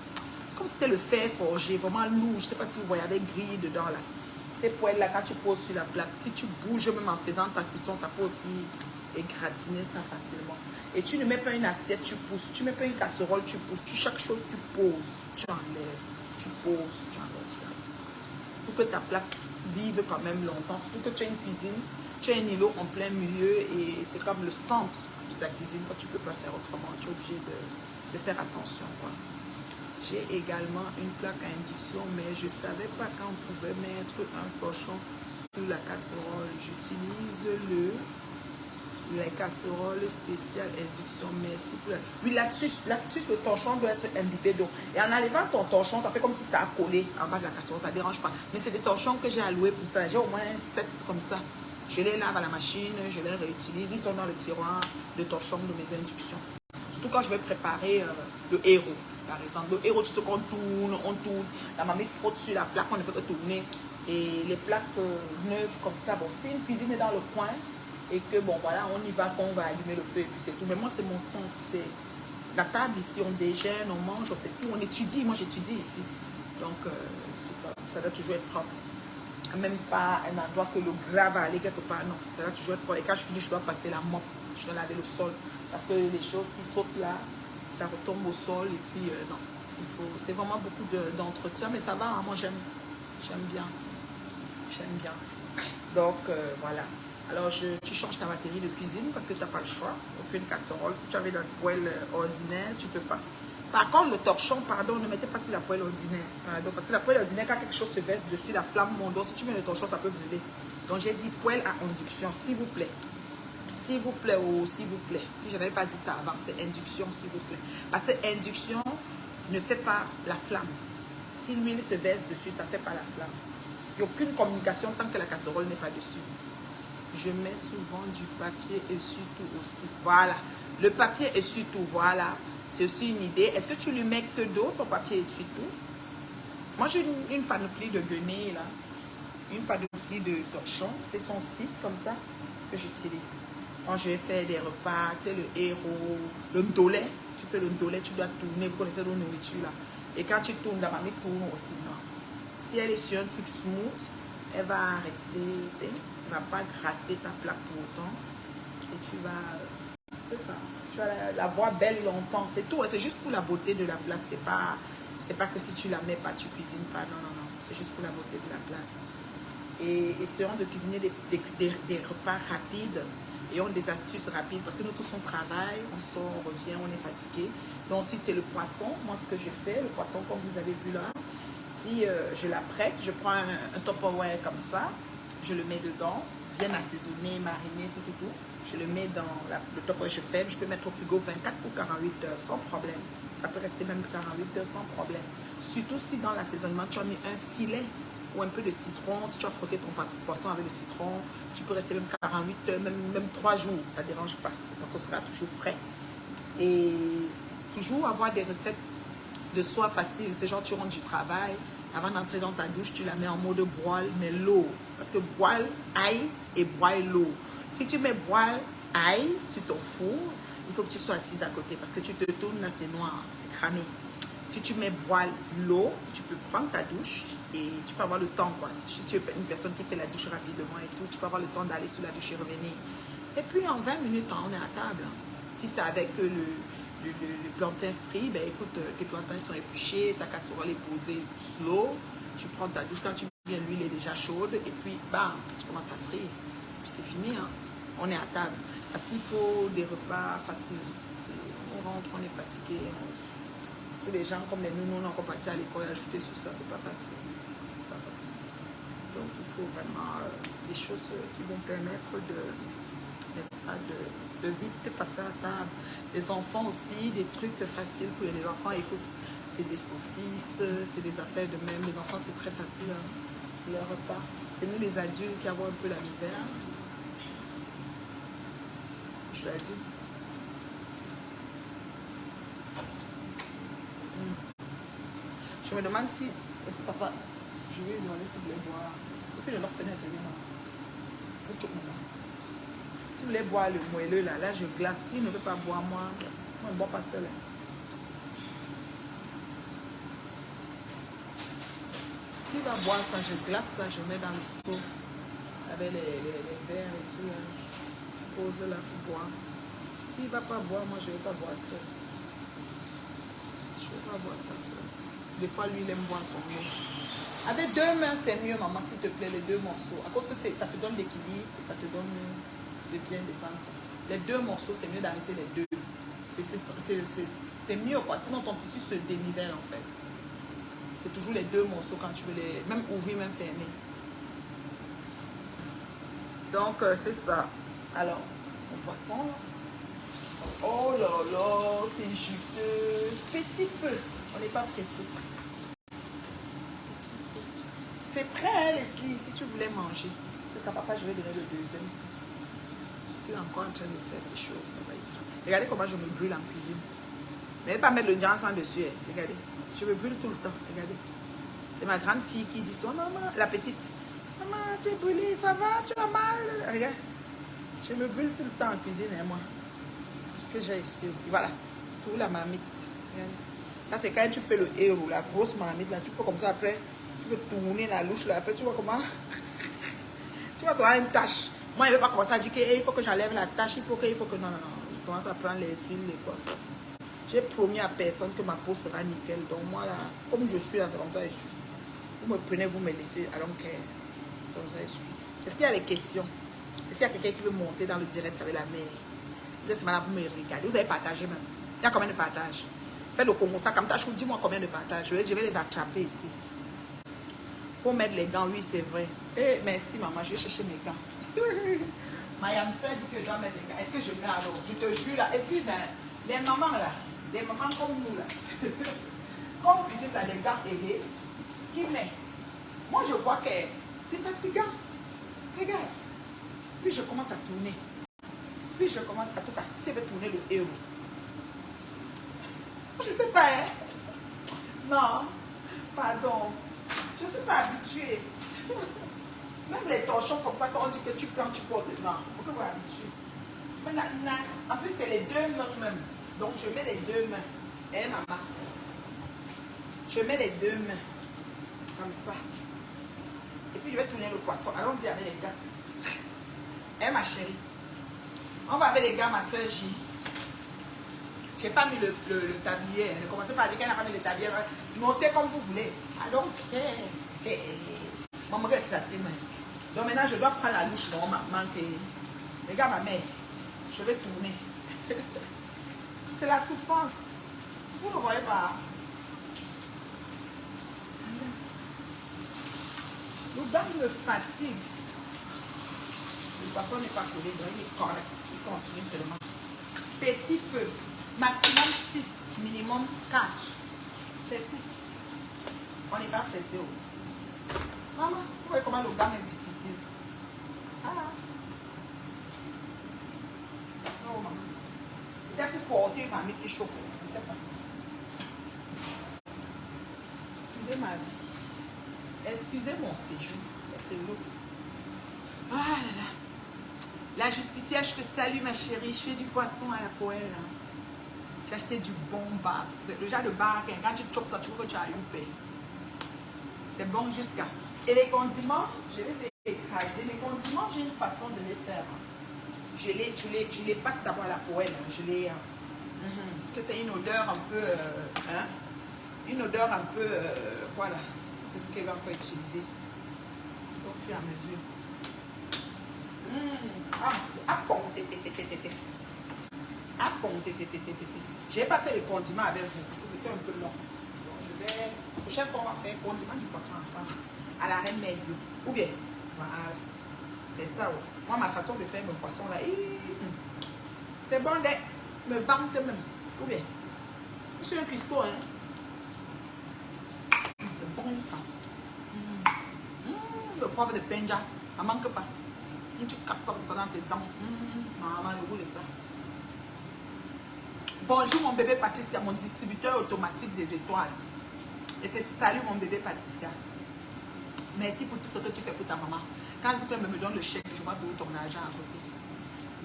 C'est comme si c'était le fer forgé, vraiment lourd. Je ne sais pas si vous voyez avec grille dedans là. Ces poêles là, quand tu poses sur la plaque, si tu bouges même en faisant ta cuisson, ça peut aussi gratiner ça facilement. Et tu ne mets pas une assiette, tu pousses. Tu ne mets pas une casserole, tu pousses. Chaque chose, tu poses. Tu enlèves. Tu poses. Tu enlèves ça. Pour que ta plaque vive quand même longtemps. Surtout que tu as une cuisine tu as un îlot en plein milieu et c'est comme le centre de ta cuisine. Quand tu ne peux pas faire autrement, tu es obligé de faire attention, quoi. J'ai également une plaque à induction, mais je ne savais pas quand on pouvait mettre un torchon sous la casserole. J'utilise la casserole spéciale induction. Merci pour la... Oui, l'astuce, le torchon doit être imbibé d'eau. Et en enlevant ton torchon, ça fait comme si ça a collé en bas de la casserole, ça ne dérange pas. Mais c'est des torchons que j'ai alloués pour ça. J'ai au moins 7 comme ça. Je les lave à la machine, je les réutilise. Ils sont dans le tiroir de torchon de mes inductions. Surtout quand je vais préparer le héros. Par exemple, le héros, tu sais qu'on tourne, on tourne. La mamie frotte sur la plaque, on ne fait que tourner. Et les plaques neuves comme ça, bon, si une cuisine est dans le coin et que, bon, voilà, on y va, qu'on va allumer le feu et puis c'est tout. Mais moi, c'est mon centre, c'est la table ici, on déjeune, on mange, on fait tout, on étudie. Moi, j'étudie ici. Donc, ça doit toujours être propre. Même pas un endroit que le gras va aller quelque part, non. Ça doit toujours être propre. Et quand je finis, je dois passer la mop, je dois laver le sol. Parce que les choses qui sautent là, ça retombe au sol et puis non, c'est vraiment beaucoup d'entretien, mais ça va, hein, moi j'aime bien, donc voilà. Alors tu changes ta batterie de cuisine parce que tu n'as pas le choix, aucune casserole. Si tu avais la poêle ordinaire, tu ne peux pas. Par contre, le torchon, pardon, ne mettez pas sur la poêle ordinaire, pardon, parce que la poêle ordinaire, quand quelque chose se verse dessus, la flamme monte. Donc si tu mets le torchon, ça peut brûler. Donc j'ai dit poêle à induction, s'il vous plaît. S'il vous plaît ou s'il vous plaît. Si je n'avais pas dit ça avant, c'est induction, s'il vous plaît. Parce que induction ne fait pas la flamme. Si l'huile se verse dessus, ça ne fait pas la flamme. Il n'y a aucune communication tant que la casserole n'est pas dessus. Je mets souvent du papier essuie-tout aussi. Voilà. Le papier essuie-tout, voilà. C'est aussi une idée. Est-ce que tu lui mets que d'eau, ton papier essuie-tout? Moi, j'ai une panoplie de guenilles, là. Une panoplie de torchons. Ils sont 6 comme ça que j'utilise. Quand je vais faire des repas, tu sais, le héros, le ndolet, tu fais le ndolet, tu dois tourner, vous connaissez la nourriture là. Et quand tu tournes, la mamie tourne aussi. Non. Si elle est sur un truc smooth, elle va rester, tu sais, elle ne va pas gratter ta plaque pour autant. Et tu vas, c'est ça, tu vas la voir belle longtemps, c'est tout. C'est juste pour la beauté de la plaque, c'est pas que si tu la mets pas, tu cuisines pas, non, non, non. C'est juste pour la beauté de la plaque. Et essayons de cuisiner des repas rapides. Et on a des astuces rapides parce que nous tous on travaille, on sort, on revient, on est fatigué. Donc si c'est le poisson, moi ce que je fais, le poisson comme vous avez vu là, si je l'apprête, je prends un Tupperware comme ça, je le mets dedans, bien assaisonné, mariné, tout. Je le mets dans le Tupperware, je ferme, je peux mettre au frigo 24 ou 48 heures sans problème. Ça peut rester même 48 heures sans problème. Surtout si dans l'assaisonnement tu as mis un filet ou un peu de citron. Si tu as frotté ton poisson avec le citron, tu peux rester même 48 heures, même 3 jours, ça ne dérange pas. Le poisson sera toujours frais. Et toujours avoir des recettes de soie faciles. C'est genre tu rentres du travail, avant d'entrer dans ta douche, tu la mets en mode boil, mais l'eau. Parce que boil ail et boil l'eau. Si tu mets boil ail sur ton four, il faut que tu sois assise à côté parce que tu te tournes là, c'est noir, c'est cramé. Si tu mets boil l'eau, tu peux prendre ta douche et tu peux avoir le temps, quoi. Si tu es une personne qui fait la douche rapidement et tout, tu peux avoir le temps d'aller sous la douche et revenir. Et puis en 20 minutes, on est à table. Si c'est avec le plantain frit, ben écoute, tes plantains sont épluchés, ta casserole est posée slow, tu prends ta douche, quand tu viens, l'huile est déjà chaude et puis bam, tu commences à frire. Puis c'est fini, hein. On est à table. Parce qu'il faut des repas faciles. On rentre, on est fatigué. Tous les gens comme les nounous, on est encore partis à l'école, ajouter sur ça, c'est pas facile. Pas facile. Donc il faut vraiment des choses qui vont permettre n'est-ce pas, de vite passer à table. Les enfants aussi, des trucs faciles pour les enfants. Écoute, c'est des saucisses, c'est des affaires de même. Les enfants, c'est très facile, hein, leur repas. C'est nous les adultes qui avons un peu la misère. Je l'ai dit. Je me demande si... Est-ce papa... Je vais lui demander s'il voulait boire. Il fait de leur fenêtre. Si vous voulez boire le moelleux, là je glace. S'il ne veut pas boire, moi je ne bois pas seul. S'il va boire ça, je glace ça, je mets dans le seau. Avec les verres et tout. Là. Je pose là pour boire. S'il ne va pas boire, moi je ne vais pas boire seul. Je ne vais pas boire ça seul. Des fois, lui, il aime boire son eau. Avec deux mains, c'est mieux, maman, s'il te plaît, les deux morceaux. À cause que ça te donne l'équilibre et ça te donne de bien descendre ça. Les deux morceaux, c'est mieux d'arrêter les deux. C'est mieux, quoi. Sinon, ton tissu se dénivelle, en fait. C'est toujours les deux morceaux quand tu veux les... Même ouvrir, même fermer. Donc, c'est ça. Alors, mon poisson, là. Oh là là, c'est juteux. Petit feu. On n'est pas pressé. C'est prêt, hein, Leslie, si tu voulais manger. Papa, je vais donner le deuxième ici. Je suis encore en train de faire ces choses. Regardez comment je me brûle en cuisine. Ne pas mettre le jansan dessus. Hein. Regardez. Je me brûle tout le temps. Regardez. C'est ma grande fille qui dit ça. Maman, la petite. Maman, tu es brûlée, ça va, tu as mal. Regarde. Je me brûle tout le temps en cuisine, hein, moi. Ce que j'ai ici aussi. Voilà. Pour la marmite. Regardez. Ça, c'est quand tu fais le héros, la grosse marmite. Là, tu peux comme ça après. Tu peux tourner la louche là. Après, tu vois comment. Tu vois, ça va une tâche. Moi, je ne vais pas commencer à dire qu'il faut que j'enlève la tâche. Il faut que. Non, non, non. Je commence à prendre les huiles et quoi. J'ai promis à personne que ma peau sera nickel. Donc, moi, là, comme je suis là, c'est comme ça, je suis. Vous me prenez, vous me laissez. Alors, comme ça, je suis. Est-ce qu'il y a des questions? Est-ce qu'il y a quelqu'un qui veut monter dans le direct avec la mère? Vous êtes là, vous me regardez. Vous avez partagé même. Il y a combien de partages? Faites le comment ça. Comme ça, je vous dis, moi, combien de partages. Je vais les attraper ici. Il faut mettre les gants, oui, c'est vrai. Eh, merci, maman, je vais chercher mes gants. Ma yam soeur dit que je dois mettre les gants. Est-ce que je mets alors? Je te jure, là, excusez, les mamans, là, des mamans comme nous, là, comme visite à les gants aidés, qui met. Moi, je vois que c'est fatigant. Regarde. Puis je commence à tourner. Puis je commence à tout cas, si je vais tourner le héros. Je ne sais pas, hein? Non, pardon. Je ne suis pas habituée. Même les torchons comme ça, quand on dit que tu prends, tu portes. Non, il faut que vous habituez. En plus, c'est les deux mains même. Donc, je mets les deux mains. Eh, maman. Je mets les deux mains. Comme ça. Et puis, je vais tourner le poisson. Allons-y avec les gars. Eh, ma chérie. On va avec les gars, ma soeur J. Je n'ai pas mis le tablier. Ne commencez pas à dire qu'elle n'a pas mis le tablier. Montez comme vous voulez. Alors, maman va traiter. Donc maintenant, je dois prendre la louche. Non, maman. Regarde ma mère. Je vais tourner. C'est la souffrance. Vous ne voyez pas. Le gars me fatigue. Le poisson n'est pas collé, donc il est correct. Il continue seulement. Petit feu. Maximum 6, minimum 4. C'est tout. On n'est pas pressé. Maman, vous voyez comment le gars est difficile. Ah. Non, maman. Peut-être pour porter ma mère qui chauffe. Je ne sais pas. Excusez ma vie. Excusez mon séjour. C'est lourd. Ah là là. La justicière, je te salue ma chérie. Je fais du poisson à la poêle. J'ai acheté du bon bar. Le genre de bar, quand tu chopes ça, tu vois que tu as eu paix. C'est bon jusqu'à. Et les condiments, je les ai écrasés. Les condiments, j'ai une façon de les faire. Je les passe d'abord à la poêle. Je les. Que c'est une odeur un peu. Une odeur un peu. Voilà. C'est ce qu'elle va encore utiliser. Au fur et à mesure. Je n'ai pas fait le condiment avec vous parce que c'était un peu long. Donc je vais. La prochaine fois, on va faire condiment du poisson ensemble. À la reine médio. Ou bien. Voilà. C'est ça. Ouais. Moi, ma façon de faire mon poisson là. C'est bon de me vante même. Ou bien. Je suis un cuistot, hein. C'est bon ça. Le poivre de Penja. Ça ne manque pas. Tu captes ça comme ça dans tes dents. Maman, le goût de ça. Bonjour mon bébé Patricia, mon distributeur automatique des étoiles. Je te salue mon bébé Patricia. Merci pour tout ce que tu fais pour ta maman. Quand tu me donnes le chèque, je vais donner ton argent à côté.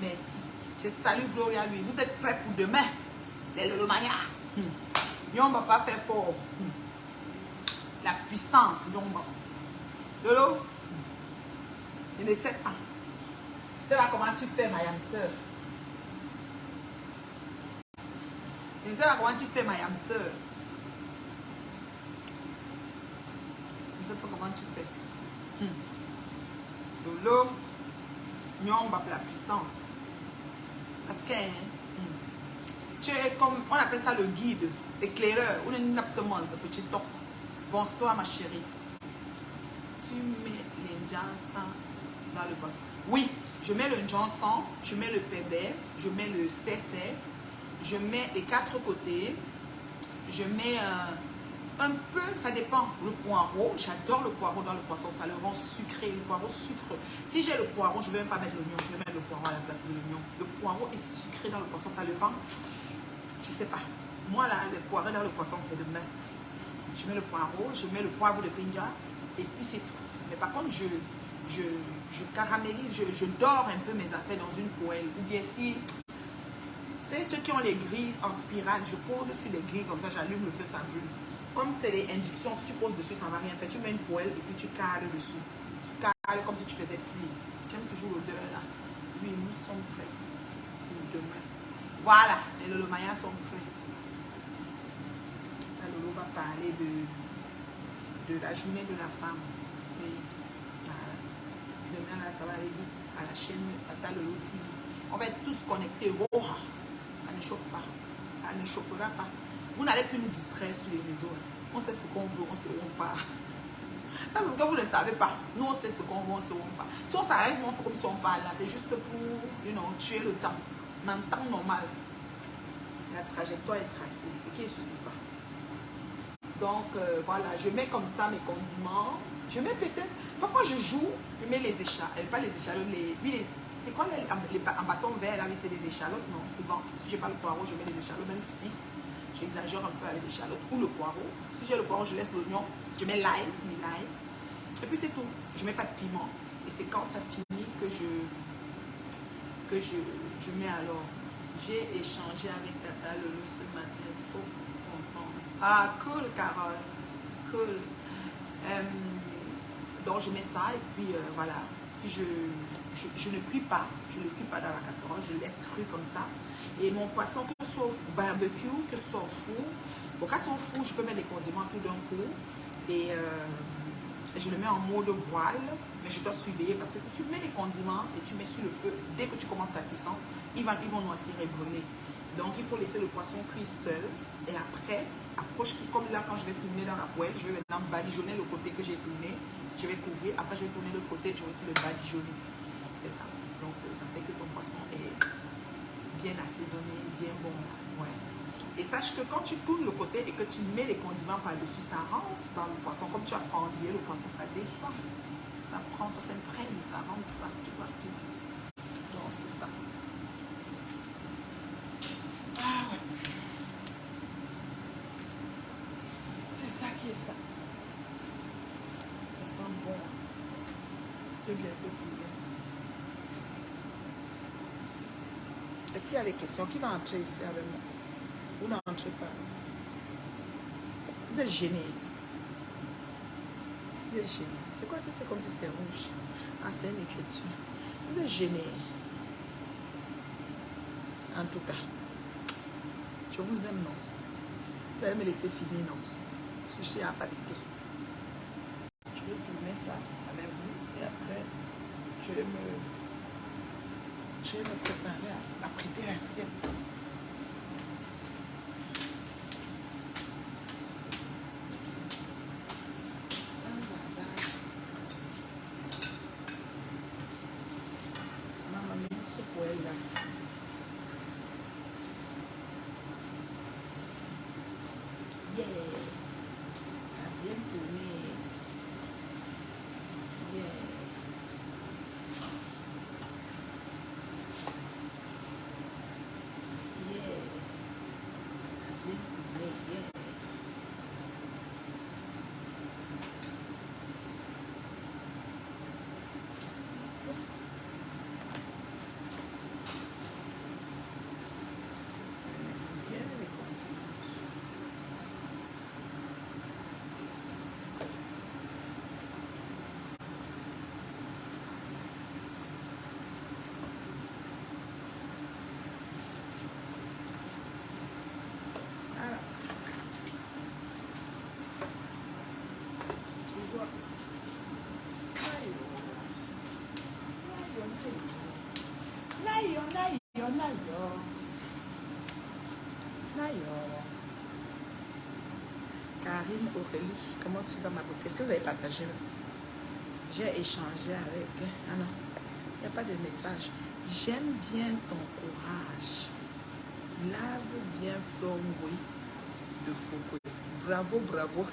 Merci. Je salue Gloria Louise. Vous êtes prêts pour demain? Le mania. On ne va pas faire fort. La puissance. Lolo. Je ne sais pas. Tu sais pas comment tu fais, ma yam sœur. Je ne sais pas comment tu fais, ma yam sœur. ne sais pas comment tu fais. De l'eau, on va pour la puissance. Parce que tu es comme, on appelle ça le guide, l'éclaireur, ou le naptement, ce petit top. Bonsoir ma chérie. Tu mets l'injansan dans le poisson. Oui, je mets le jansan, je mets le pébé, je mets le cessé, je mets les 4 côtés, je mets un peu, ça dépend, le poireau. J'adore le poireau dans le poisson, ça le rend sucré, le poireau sucre. Si j'ai le poireau, je ne vais même pas mettre l'oignon, je vais mettre le poireau à la place de l'oignon. Le poireau est sucré dans le poisson, ça le rend, je sais pas. Moi là, le poireau dans le poisson, c'est le must. Je mets le poireau, je mets le poivre de pinja et puis c'est tout. Mais par contre, je caramélise, je dors un peu mes affaires dans une poêle. Ou bien si, tu sais, ceux qui ont les grilles en spirale, je pose sur les grilles comme ça, j'allume le feu, ça brûle. Comme c'est les inductions, si tu poses dessus, ça ne va rien faire. Tu mets une poêle et puis tu cales dessus. Tu cales comme si tu faisais frire. Tu aimes toujours l'odeur là. Oui, nous sommes prêts pour demain. Voilà, les lolomayas sont prêts. La Lolo va parler de la journée de la femme. Oui, voilà. Demain là, ça va aller vite à la chaîne Tata Lolo TV. On va être tous connectés. Oh, ça ne chauffe pas. Ça ne chauffera pas. Vous n'allez plus nous distraire sur les réseaux. On sait ce qu'on veut, on sait où on part. Ça, c'est ce que vous ne savez pas. Nous, on sait ce qu'on veut, on sait où on part. Si on s'arrête, on fait comme si on parle là. C'est juste pour tuer le temps. Mais en temps normal, la trajectoire est tracée. Ce qui est sous, c'est ça. Donc, voilà, je mets comme ça mes condiments. Je mets peut-être... Parfois, je joue, je mets les échalotes. Pas les échalotes, c'est quoi en bâton vert, là, oui, c'est des échalotes, non, souvent. Si je n'ai pas le poireau, je mets les échalotes, même 6. J'exagère un peu avec l'échalote ou le poireau. Si j'ai le poireau, je laisse l'oignon. Je mets l'ail, et puis c'est tout. Je ne mets pas de piment. Et c'est quand ça finit que je mets alors. J'ai échangé avec Tata Lolo ce matin, trop contente. Ah, cool, Carole. Cool. Donc, je mets ça et puis voilà. Puis je ne cuis pas. Je ne cuis pas dans la casserole. Je le laisse cru comme ça. Et mon poisson, que ce soit au barbecue, que ce soit au four. Bon, quand c'est au four, je peux mettre des condiments tout d'un coup. Et je le mets en mode voile. Mais je dois surveiller parce que si tu mets les condiments et tu mets sur le feu, dès que tu commences ta cuisson, ils vont noircir et brûler. Donc, il faut laisser le poisson cuire seul. Et après, approche qui, comme là, quand je vais tourner dans la poêle, je vais maintenant badigeonner le côté que j'ai tourné. Je vais couvrir. Après, je vais tourner l'autre côté. Je vais aussi le badigeonner. C'est ça. Donc, ça fait que ton poisson est bien assaisonné, bien bon. Ouais. Et sache que quand tu tournes le côté et que tu mets les condiments par-dessus, ça rentre dans le poisson. Comme tu as fendillé le poisson, ça descend. Ça prend, ça s'imprègne, ça rentre partout, partout. Donc, c'est ça. Ah ouais. C'est ça qui est ça. Ça sent bon. C'est bientôt poulet. Est-ce qu'il y a des questions? Qui va entrer ici avec moi? Vous n'entrez pas. Vous êtes gêné. Vous êtes gêné. C'est quoi qui fait comme si c'est rouge? Ah, c'est une écriture. Vous êtes gêné. En tout cas, je vous aime, non? Vous allez me laisser finir, non? Parce que je suis fatiguée. Je vais tourner ça avec vous et après, je vais me préparer à prêter l'assiette. Alors, Karine Aurélie, comment tu vas ma beauté? Est-ce que vous avez partagé? J'ai échangé avec... Ah non, il n'y a pas de message. J'aime bien ton courage. Lave bien Flormoui de Foucault. Bravo, bravo.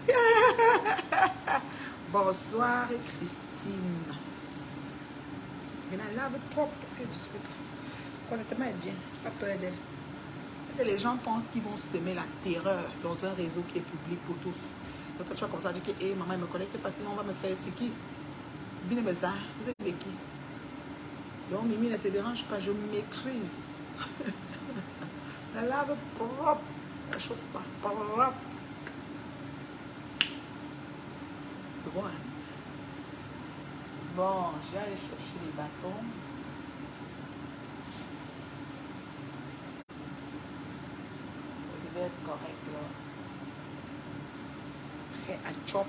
Bonsoir Christine. Elle la lave propre parce qu'elle discute. Honnêtement, elle est bien. Pas peur d'elle. Et les gens pensent qu'ils vont semer la terreur dans un réseau qui est public pour tous. Donc toi, tu vas comme ça dire que hey, maman, elle me connecte pas, sinon on va me faire c'est qui? Bien bizarre. Vous êtes qui? Donc Mimi ne te dérange pas, je m'écrise. La lave propre. Ça chauffe pas. Propre. C'est bon, hein? Bon, je vais aller chercher les bâtons. Ça devait être correct là. Prêt à chop.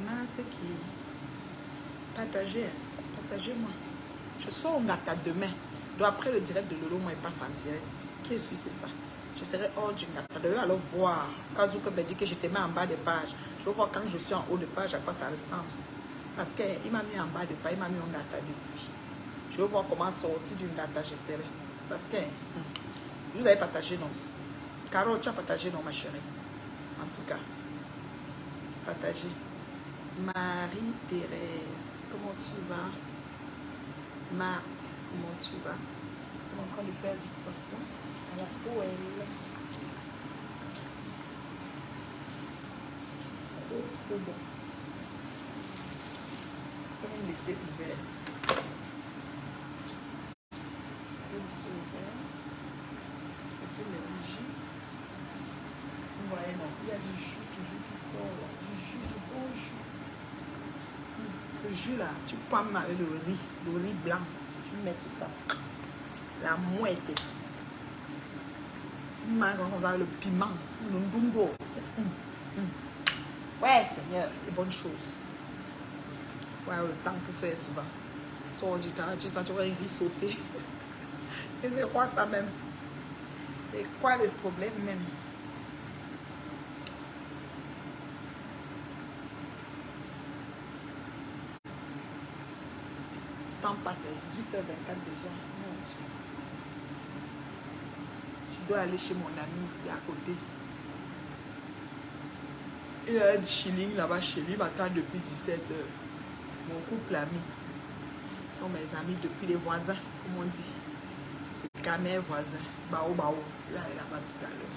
Nate qui partagez-moi. Je sors en data demain. Donc après le direct de Lolo, moi il passe en direct. Qui est sûr, c'est ça. Je serai hors du data. D'ailleurs, alors voir. Kazuka me dit que je te mets en bas de page. Je veux voir quand je suis en haut de page à quoi ça ressemble. Parce qu'il m'a mis en bas de page, il m'a mis en data depuis. Je veux voir comment sortir d'une data, je serai. Parce que vous avez partagé, non? Carole, tu as partagé, non, ma chérie? En tout cas, partagez. Marie-Thérèse, comment tu vas? Marthe, comment tu vas? Nous sommes en train de faire du poisson à la poêle. Trop bon. Je vais même laisser ouvert. Je vais laisser ouvert. Et puis le jus. Vous voyez, non, il y a du jus toujours qui sort là. Du jus, du bon jus. Le jus là, tu prends le riz blanc. Tu mets sur ça. La mouette. Le piment. Le ndungo. Ouais, Seigneur, les bonnes choses. Ouais, le temps pour faire souvent. Sors du temps, tu sens, tu vois, il riz sauté. Et c'est quoi ça même? C'est quoi le problème même? Le temps passe à 18h24 déjà. Je dois aller chez mon ami ici à côté. Il y a un chilling là-bas chez lui, il m'attend depuis 17h. Mon couple ami. Ce sont mes amis depuis les voisins, comme on dit. Les camés voisins. Bao Bao. Là, il est là-bas tout à l'heure.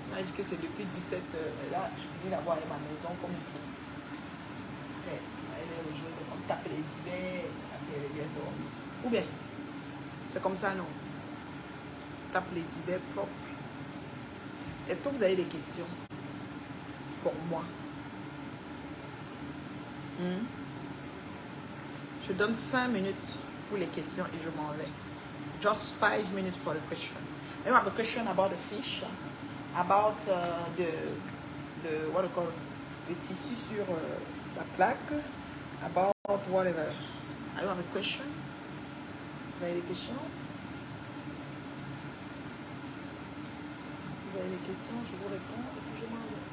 Il m'a dit que c'est depuis 17h. Mais là, je finis d'avoir ma maison comme il faut. Après, elle est rejointe. On tape les divers. Après, elle est bien dormie. Ou bien, c'est comme ça, non? Tape les divers propres. Est-ce que vous avez des questions pour moi? Je donne 5 minutes pour les questions et je m'en vais. Just 5 minutes for the question. I have a question about the fish, about the what do you call the tissu sur la plaque, about whatever. I have a question. Vous avez des questions? Vous avez des questions, je vous réponds et puis je m'en vais.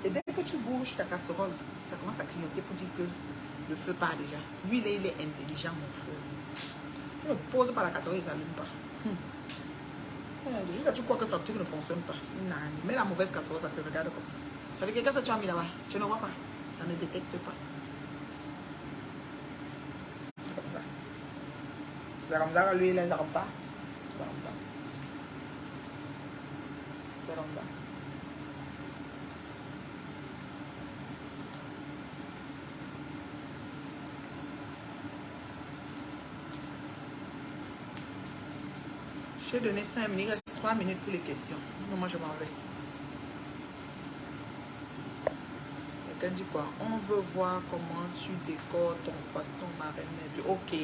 Et dès que tu bouges ta casserole, ça commence à clignoter pour dire que le feu part déjà. Lui, il est intelligent, mon feu. Tu ne poses pas la casserole, il ne s'allume pas. Juste que tu crois que ça truc ne fonctionne pas. Non, mais la mauvaise casserole, ça te regarde comme ça. Ça veut dire que qu'est-ce que tu as mis là-bas? Tu ne vois pas. Ça ne détecte pas. C'est comme ça. C'est comme ça, lui, il est comme ça. C'est comme ça. C'est comme ça. Je vais donner 5 minutes, il reste 3 minutes pour les questions. Non, moi je m'en vais. Quelqu'un dit quoi? On veut voir comment tu décores ton poisson marin. Ok.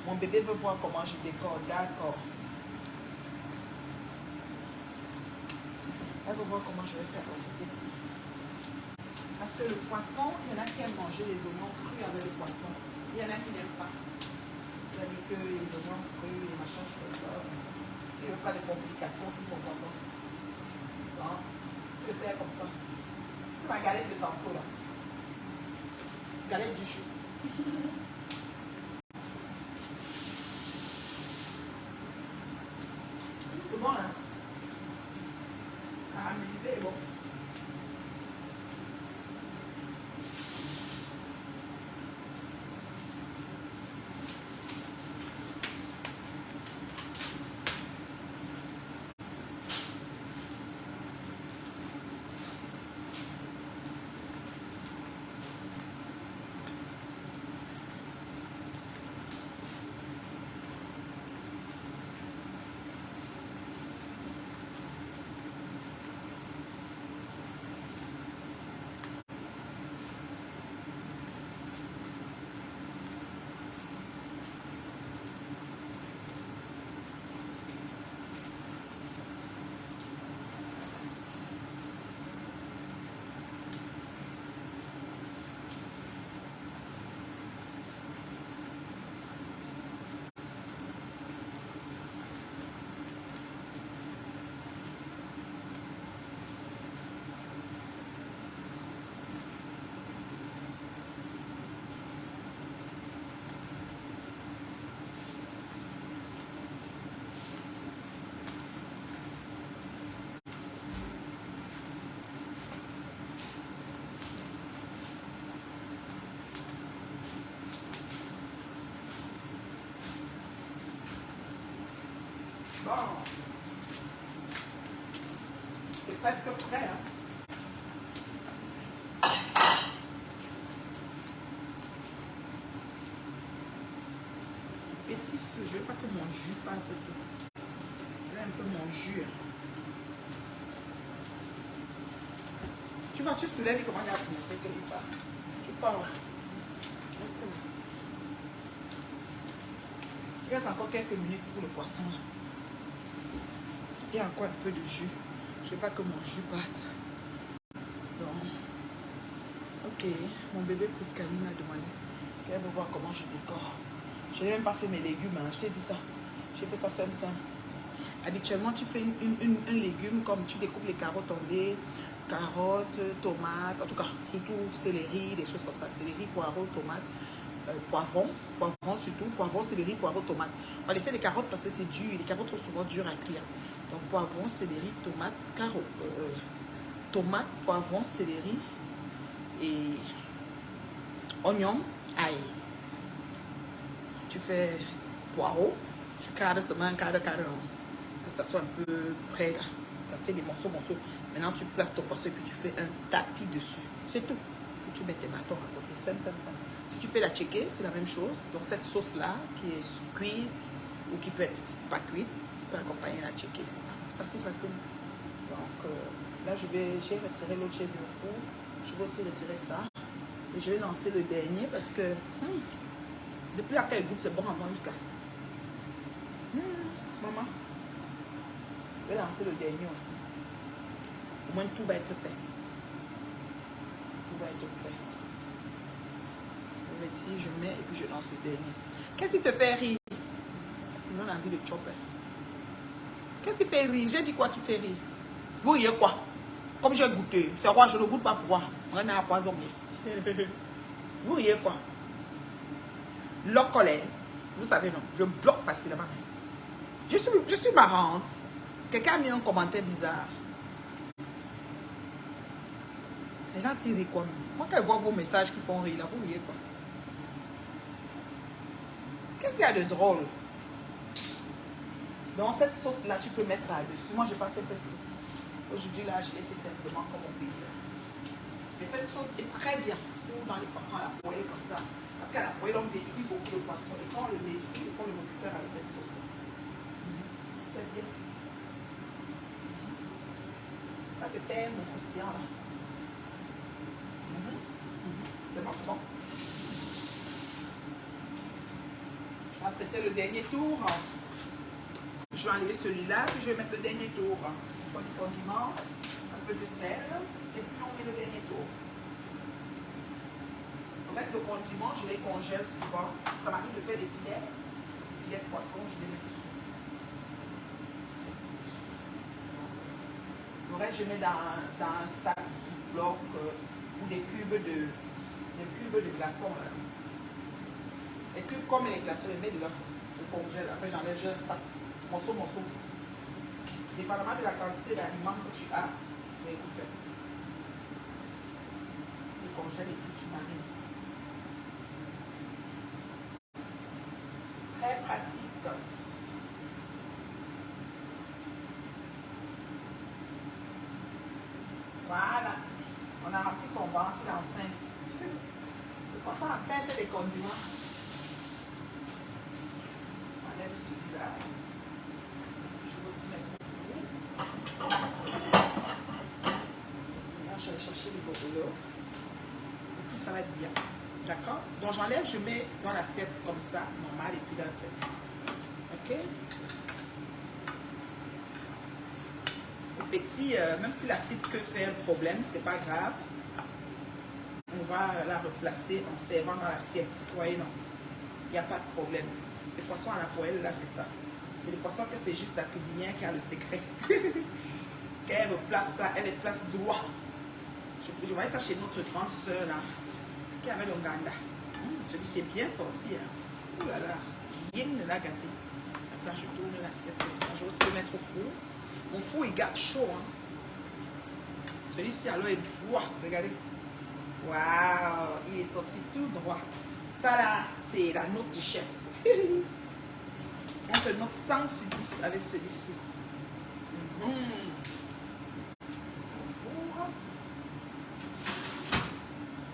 Mon bébé veut voir comment je décore. D'accord. Elle veut voir comment je vais faire aussi. Parce que le poisson, il y en a qui aiment manger les oignons crus avec le poisson. Il y en a qui n'aiment pas. C'est-à-dire que les oignons crus, les machins, je ne pas. Il n'y a pas de complications sous son poisson. Donc, je fais comme ça. C'est ma galette de tantôt là. Galette du chou. C'est bon hein. Caramélisé est bon. Bon, c'est presque prêt. Hein? Petit feu, je veux pas que mon jus parte un peu. Là, un peu mon jus. Tu vois, tu soulèves comment il y a monté quelque part. Tu parles. Il reste encore quelques minutes pour le poisson. Il y a encore un peu de jus. Je ne veux pas que mon jus parte. Donc, ok. Mon bébé Priscaline m'a demandé qu'elle veut voir comment je décore. Je n'ai même pas fait mes légumes. Hein. Je t'ai dit ça. J'ai fait ça simple. Habituellement, tu fais un légume comme tu découpes les carottes en dés, carottes, tomates, en tout cas, surtout céleri, des choses comme ça. Céleri, poireaux, tomates. Poivron surtout, poivron, céleri, poivron, tomate. On va laisser les carottes parce que c'est dur, les carottes sont souvent dures à cuire. Donc poivron, céleri, tomate, carottes, tomate, poivron, céleri et oignon, ail. Tu fais poireau, tu cadres seulement cadre, que ça soit un peu prêt là. Ça fait des morceaux. Maintenant tu places ton poisson et puis tu fais un tapis dessus. C'est tout. Et tu mets tes bâtons à côté. Simple. Si tu fais la tchéké, c'est la même chose. Donc cette sauce-là, qui est cuite ou qui peut être pas cuite, peut accompagner la tchéké, c'est ça. Facile. Donc là, j'ai retiré l'autre, j'ai mis au four. Je vais aussi retirer ça. Et je vais lancer le dernier parce que depuis à quel goût c'est bon à manger. Maman, je vais lancer le dernier aussi. Au moins tout va être fait. Tout va être fait. Je mets et puis je lance le dernier. Qu'est-ce qui te fait rire? On a envie de chopper. Qu'est-ce qui fait rire? J'ai dit quoi qui fait rire? Vous riez quoi? Comme j'ai goûté. C'est quoi? Je ne goûte pas pour moi. On a empoisonné. Vous riez quoi? La colère. Vous savez non. Je bloque facilement. Je suis marrante. Quelqu'un a mis un commentaire bizarre. Les gens s'y rient quoi? Moi quand je vois vos messages qui font rire là, vous riez quoi? Qu'est-ce qu'il y a de drôle? Donc cette sauce là, tu peux mettre là-dessus. Moi, je n'ai pas fait cette sauce. Aujourd'hui là, je l'ai fait simplement comme on peut dire. Mais cette sauce est très bien. Surtout dans les poissons à la poêle comme ça. Parce qu'à la poêle, on détruit beaucoup de poissons. Et quand on le détruit, on le récupère avec cette sauce là. C'est bien. Ça c'était mon croustillant là. C'est bon. Je vais apprêter le dernier tour. Je vais enlever celui-là, puis je vais mettre le dernier tour. On prend du condiment, un peu de sel, et puis on met le dernier tour. reste de condiments, je les congèle souvent. Ça m'arrive de faire des filets de poisson, je les mets dessus. Le reste, je mets dans un sac Ziploc ou des cubes de glaçons. Là. Les cubes comme les glaçons, les mets dedans. Je congèle. Après, j'enlève juste ça. Morceau. Dépendamment de la quantité d'aliments que tu as, mais écoute, tu congèles et puis tu marines. Très pratique. Voilà. On a rempli son ventre, il est enceinte. Le poisson enceinte et les condiments. J'enlève celui-là. Je vais aussi mettre au four. Là, je vais chercher les bobolos. Et puis, ça va être bien. D'accord? Donc, j'enlève, je mets dans l'assiette comme ça, normal, et puis dans l'assiette. Ok? Petit, même si la petite queue fait un problème, c'est pas grave. On va la replacer en servant dans l'assiette. Vous voyez, non? Il n'y a pas de problème. Les poissons à la poêle, là, c'est ça. C'est les poissons que c'est juste la cuisinière qui a le secret. Qu'elle replace ça, elle les place droit. Je voyais ça chez notre grande soeur, là, qui avait l'Onganda. Celui-ci c'est bien sorti. Hein. Ouh là là, bien l'a gâté. Attends, je tourne l'assiette comme ça. Je vais aussi le mettre au four. Mon four, il garde chaud. Hein. Celui-ci, alors, il est droit. Regardez. Waouh, il est sorti tout droit. Ça, là, c'est la note du chef. On te note 100 sur 10 avec celui-ci. Au four.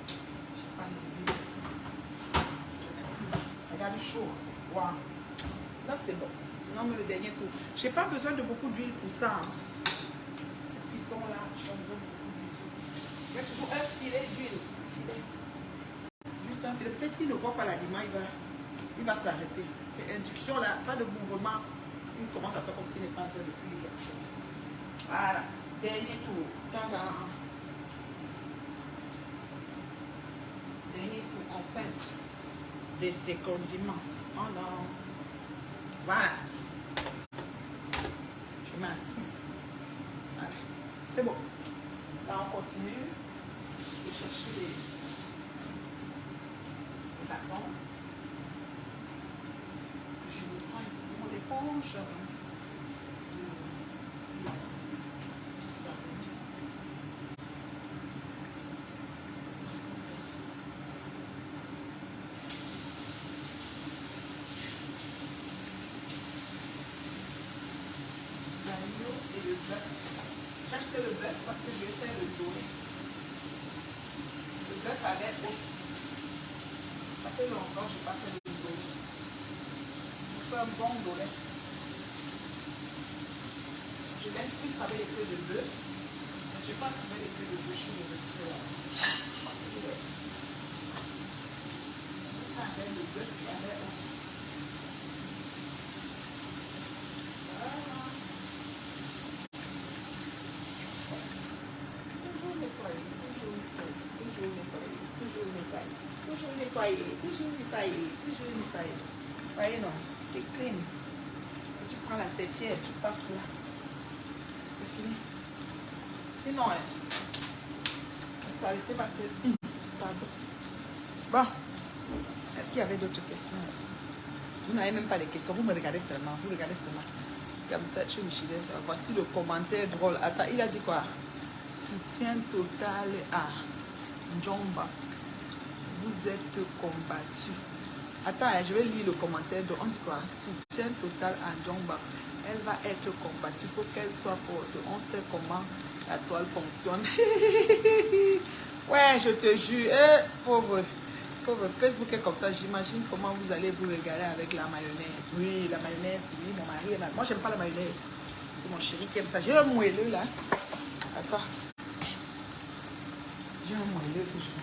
Je sais pas lever. Ça garde chaud. Waouh. Là, c'est bon. Non, mais le dernier coup. Je n'ai pas besoin de beaucoup d'huile pour ça. Hein. Cette cuisson-là, je n'ai pas besoin de beaucoup d'huile. Il y a toujours un filet d'huile. Juste un filet. Peut-être qu'il ne voit pas l'aliment, il va s'arrêter. Parce que l'induction, là, pas de mouvement. Il commence à faire comme s'il n'est pas en train de cuire quelque chose. Voilà. Dernier tour. Tada. Dernier tour, enceinte de ces condiments. Oh non. Voilà. Je mets à 6. Voilà. C'est bon. Là, on continue. Je vais chercher les bâtons. Je les prends ici. On l'éponge. Et le bœuf. J'achète le bœuf parce que je vais faire le dos. Le bœuf avec aussi. Ça fait longtemps que je n'ai pas fait le dos. Je fais un bon dollet. Je laisse plus travailler les queues de bœuf. Je n'ai pas trouvé les queues de bœuf chez les restaurants. Avec le bœuf et avec aussi. Toujours nettoyer. Voyez, non, c'est clean. Tu prends la serviette, tu passes là. C'est fini. Sinon, la saleté va te... Pardon. Bon, est-ce qu'il y avait d'autres questions ici? Vous n'avez même pas de questions, vous me regardez seulement. Vous regardez seulement. Voici le commentaire drôle. Attends, il a dit quoi? Soutien total à Njomba. Vous êtes combattu. Attends, je vais lire le commentaire de on dit quoi? Soutien total à Njomba. Elle va être combattue. Il faut qu'elle soit forte. On sait comment la toile fonctionne. Ouais, je te jure. Pauvre. Facebook est comme ça. J'imagine comment vous allez vous régaler avec la mayonnaise. Oui, la mayonnaise. Oui, mon mari. Moi, j'aime pas la mayonnaise. C'est mon chéri qui aime ça. J'ai un moelleux là. Attends. J'ai un moelleux que je vais.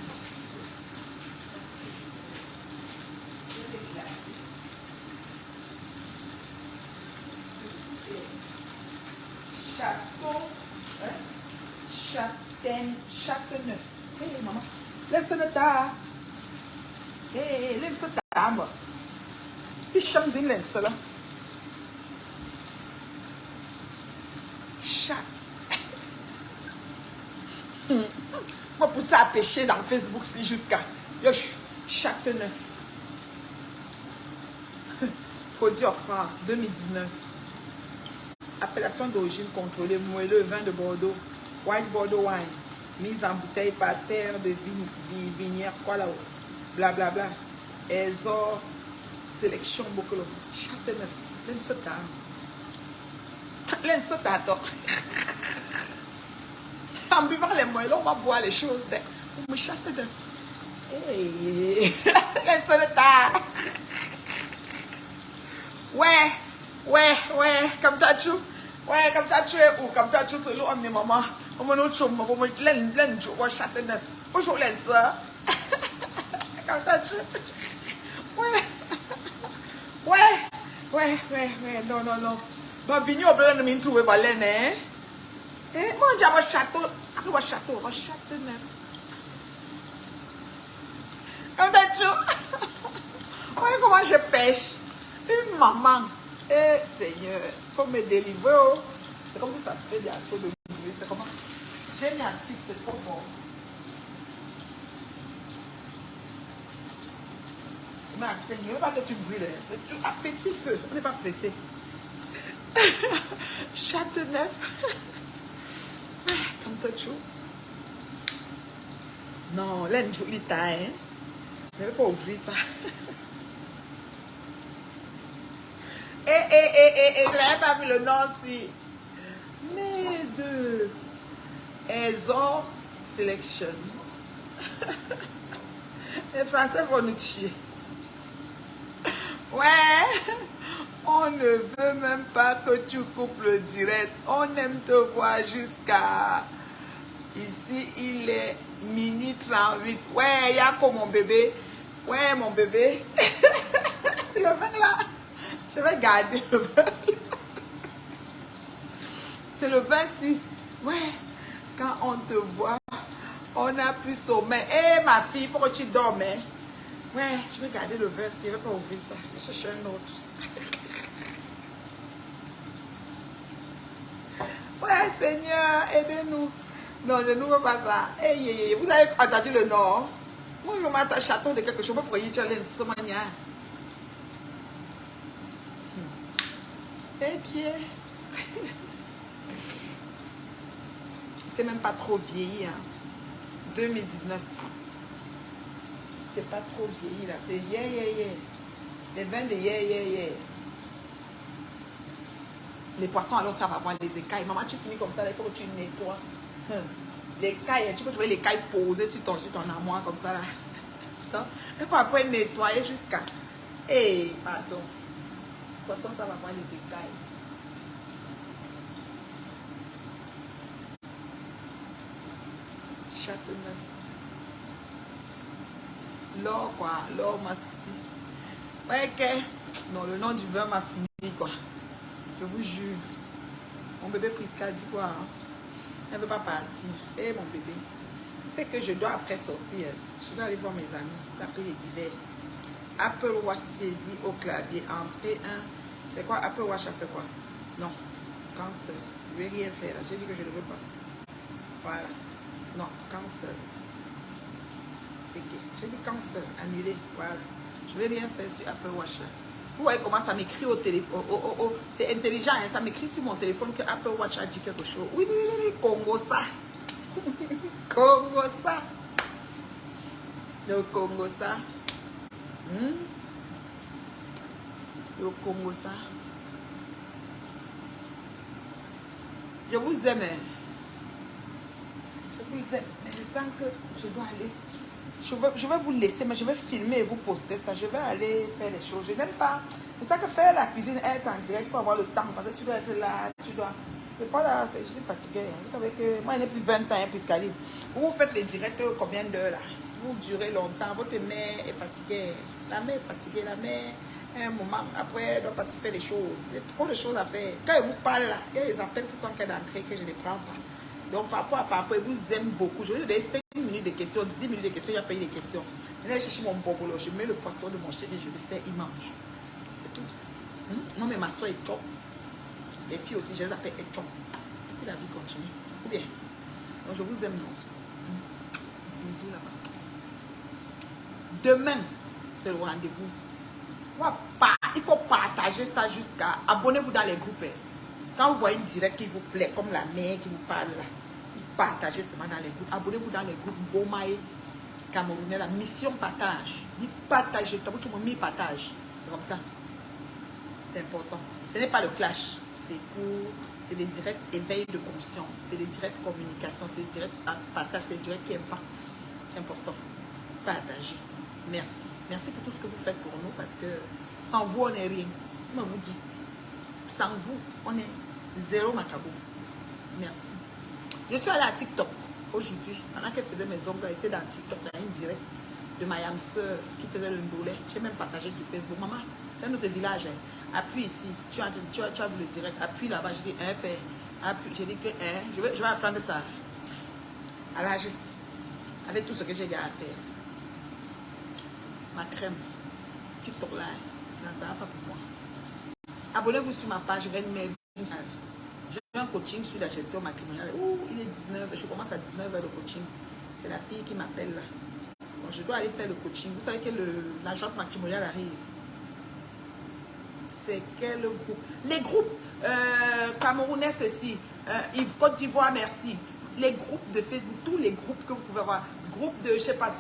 Châteauneuf. Hé, maman. Laisse-le tard. Hé, l'aime ça table. Puis chame une laisse là. Chat. Moi pour ça à pêcher dans Facebook si jusqu'à. Châteauneuf. Produit en France 2019. Appellation d'origine contrôlée, moelleux, vin de Bordeaux. White Bordeaux wine. Mise en bouteille par terre de vinière. Quoi là-haut? Blablabla. Ezor. Sélection Bocolo. Châteauneuf. L'aime ça tard. L'aime ça tard. En buvant les moellons, on va boire les choses. Me Châteauneuf. Hey. L'aime ça tard. Ouais. Comme t'as tu. Ouais, comme t'as tu ou comme t'as tu, c'est l'eau, maman. On m'a dit, on m'a dit, on Châteauneuf. Bonjour les soeurs. Comme t'as tu. Ouais, non. Bah, vini au blanc, nous trouver baleine, hein. Moi, on dit à château. Après, Châteauneuf. Comme t'as tu. Ouais, comment je pêche. Une maman. Eh, Seigneur, faut me délivrer. C'est comme si ça fait des actes de bruit. C'est comment? J'ai mis un six, c'est trop bon. Mais Seigneur, pas que tu brûles. C'est tout à petit feu. On n'est pas pressé. Châteauneuf. Comme toi, tu. Non, là, une jolie taille. Hein? Je ne vais pas ouvrir ça. Je n'avais pas vu le nom aussi. Mais de Ezor Selection. Les Français vont nous tuer. Ouais. On ne veut même pas que tu coupes le direct. On aime te voir jusqu'à... Ici, il est minuit 38. Ouais, il y a comme mon bébé. Ouais, mon bébé. Le vin là. Je vais garder le vin. C'est le vin si. Ouais. Quand on te voit, on a plus sommeil. Hé, ma fille, il faut que tu dormes. Hein? Ouais, je vais garder le vin si. Je ne vais pas ouvrir ça. Je vais chercher un autre. Ouais, Seigneur, aidez-nous. Non, je ne veux pas ça. Hey, vous avez entendu le nom? Moi, je m'attache château de quelque chose. Je vais faire une somania. Eh bien. C'est même pas trop vieilli. Hein. 2019. C'est pas trop vieilli là. C'est yeah. Les vins de yeah. Les poissons, alors ça va avoir les écailles. Maman, tu finis comme ça, il faut que tu nettoies. Les écailles, tu peux trouver les écailles posées sur ton armoire comme ça là. Il faut après nettoyer jusqu'à... Hey, pardon. Les poissons, ça va avoir les écailles. Châteauneuf. L'or quoi, l'or massif. Ouais, que... Non, le nom du vin m'a fini quoi. Je vous jure. Mon bébé Prisca dit quoi hein? Elle ne veut pas partir. Eh mon bébé. C'est que je dois après sortir. Je dois aller voir mes amis. D'après les divers. Apple Watch saisi au clavier. Entrée 1. C'est quoi? Apple Watch a fait quoi? Non. Cancel. Je ne vais rien faire. J'ai dit que je ne veux pas. Voilà. Non. Cancel. Ok. J'ai dit cancel. Annulé. Voilà. Je ne vais rien faire sur Apple Watch. Vous voyez comment ça m'écrit au téléphone. C'est intelligent, hein? Ça m'écrit sur mon téléphone que Apple Watch a dit quelque chose. Oui, Congo ça. Congo ça. Le Congo ça. Le Congo ça. Je vous aime. Je vous aime. Mais je sens que je dois aller. Je vais vous laisser, mais je vais filmer et vous poster ça. Je vais aller faire les choses. Je n'aime pas. C'est ça que faire la cuisine, être en direct, il faut avoir le temps. Parce que tu dois être là, tu dois... Des fois, là, je suis fatiguée. Vous savez que moi, il n'y a plus 20 ans, puisqu'elle arrive. Vous faites les directs combien d'heures, là? Vous durez longtemps. Votre mère est fatiguée. La mère est fatiguée. La mère, à un moment, après, elle doit partir faire les choses. Il y a trop de choses à faire. Quand elle vous parle, là, il y a des appels qui sont en train d'entrer que je ne prends pas. Donc, par rapport à papa, il vous aime beaucoup. Je vais vous donner 5 minutes de questions, 10 minutes de questions, il a payé les questions. Maintenant, je cherche mon bobolo, je mets le poisson de mon chéri, je le sais, il mange. C'est tout. Moi, mais ma soeur est top. Les filles aussi, je les appelle top. Et puis la vie continue. Ou bien, donc je vous aime, non? Bisous là-bas. Demain, c'est le rendez-vous. Il faut partager ça jusqu'à... Abonnez-vous dans les groupes. Quand vous voyez une direct qui vous plaît, comme la mère qui vous parle là, partagez seulement dans les groupes. Abonnez-vous dans les groupes Bomae Camerounais, la mission partage. Partagez, tout le monde partage. C'est comme ça. C'est important. Ce n'est pas le clash. C'est des directs éveil de conscience. C'est des directs communication. C'est des directs partage. C'est des directs qui impactent. C'est important. Partagez. Merci. Merci pour tout ce que vous faites pour nous parce que sans vous, on n'est rien. Comme je vous dis, sans vous, on est zéro macabo. Merci. Je suis allée à TikTok aujourd'hui. Pendant qu'elle faisait mes ongles, elle était dans TikTok, dans une direct de ma yam soeur qui faisait le ndolé. J'ai même partagé sur Facebook. Maman, c'est un autre village. Hein. Appuie ici. Tu as vu le direct. Appuie là-bas. J'ai dit, père. Appuie. J'ai dit que, je vais apprendre ça. À l'âge ici. Avec tout ce que j'ai à faire. Ma crème. TikTok là. Non, ça va pas pour moi. Abonnez-vous sur ma page. J'ai un coaching sur la gestion matrimoniale. Ouh, il est 19h. Je commence à 19h le coaching. C'est la fille qui m'appelle là. Donc, je dois aller faire le coaching. Vous savez que l'agence matrimoniale arrive. C'est quel groupe? Les groupes camerounais, ceci. Côte d'Ivoire, merci. Les groupes de Facebook, tous les groupes que vous pouvez avoir. Groupe de, je sais pas,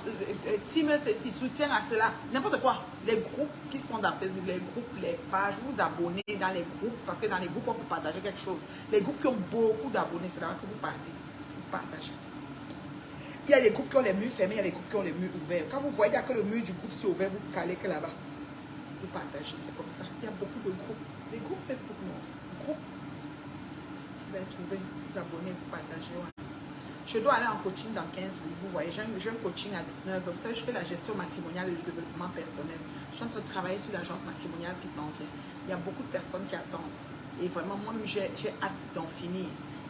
team ceci, soutien à cela. N'importe quoi. Les groupes qui sont dans Facebook, les groupes, les pages, vous vous abonnez dans les groupes. Parce que dans les groupes, on peut partager quelque chose. Les groupes qui ont beaucoup d'abonnés, c'est là que vous partez. Vous partagez. Il y a des groupes qui ont les murs fermés, il y a des groupes qui ont les murs ouverts. Quand vous voyez que le mur du groupe s'est ouvert, vous calez que là-bas. Vous partagez, c'est comme ça. Il y a beaucoup de groupes. Les groupes Facebook, non. Groupes. Vous allez trouver, vous abonnez, vous partagez. Ouais. Je dois aller en coaching dans 15 jours. Vous voyez, j'ai un coaching à 19h. Vous savez, je fais la gestion matrimoniale et le développement personnel. Je suis en train de travailler sur l'agence matrimoniale qui s'en vient. Il y a beaucoup de personnes qui attendent. Et vraiment, moi, j'ai hâte d'en finir.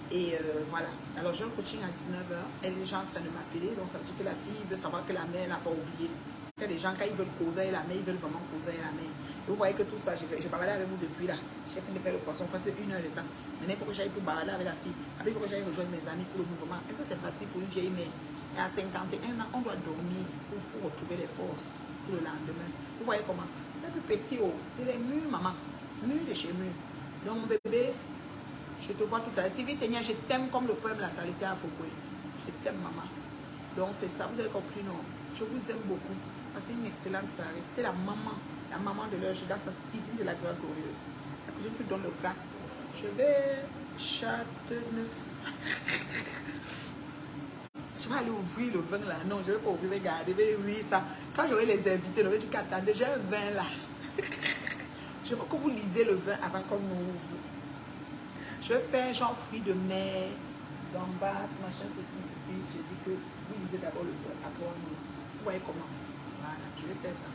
Et voilà. Alors, j'ai un coaching à 19h. Et les gens sont en train de m'appeler. Donc, ça veut dire que la fille veut savoir que la mère n'a pas oublié. Que les gens, quand ils veulent causer la mère, ils veulent vraiment causer la mère. Et vous voyez que tout ça, j'ai parlé avec vous depuis là. J'ai fini de faire le poisson, presque 1 heure de temps. Maintenant, il faut que j'aille pour balader avec la fille. Après, il faut que j'aille rejoindre mes amis pour le mouvement. Et ça, c'est facile pour une vieille mère. Et à 51 ans, on doit dormir pour retrouver les forces pour le lendemain. Vous voyez comment? Le plus petit, oh, c'est les murs, maman. Murs de chez murs. Donc, mon bébé, je te vois tout à l'heure. Sylvie Ténia, je t'aime comme le poème La Saleté à Foucault. Je t'aime, maman. Donc, c'est ça. Vous avez compris, non? Je vous aime beaucoup. Passez une excellente soirée. C'était la maman de l'heure. Je suis dans sa cuisine de la gloire glorieuse. La cuisine qui donne le plat. Je vais Châteauneuf. Je vais aller ouvrir le vin là. Non, je ne vais pas ouvrir, regarder, je vais ouvrir ça. Quand j'aurai les invités, je vais dire qu'attendez, j'ai un vin là. Je veux que vous lisez le vin avant qu'on ouvre. Je vais faire genre fruits de mer, gambas, machin, ceci. Puis j'ai dit que vous lisez d'abord le vin, après on ouvre. Vous voyez comment? Voilà, je vais faire ça.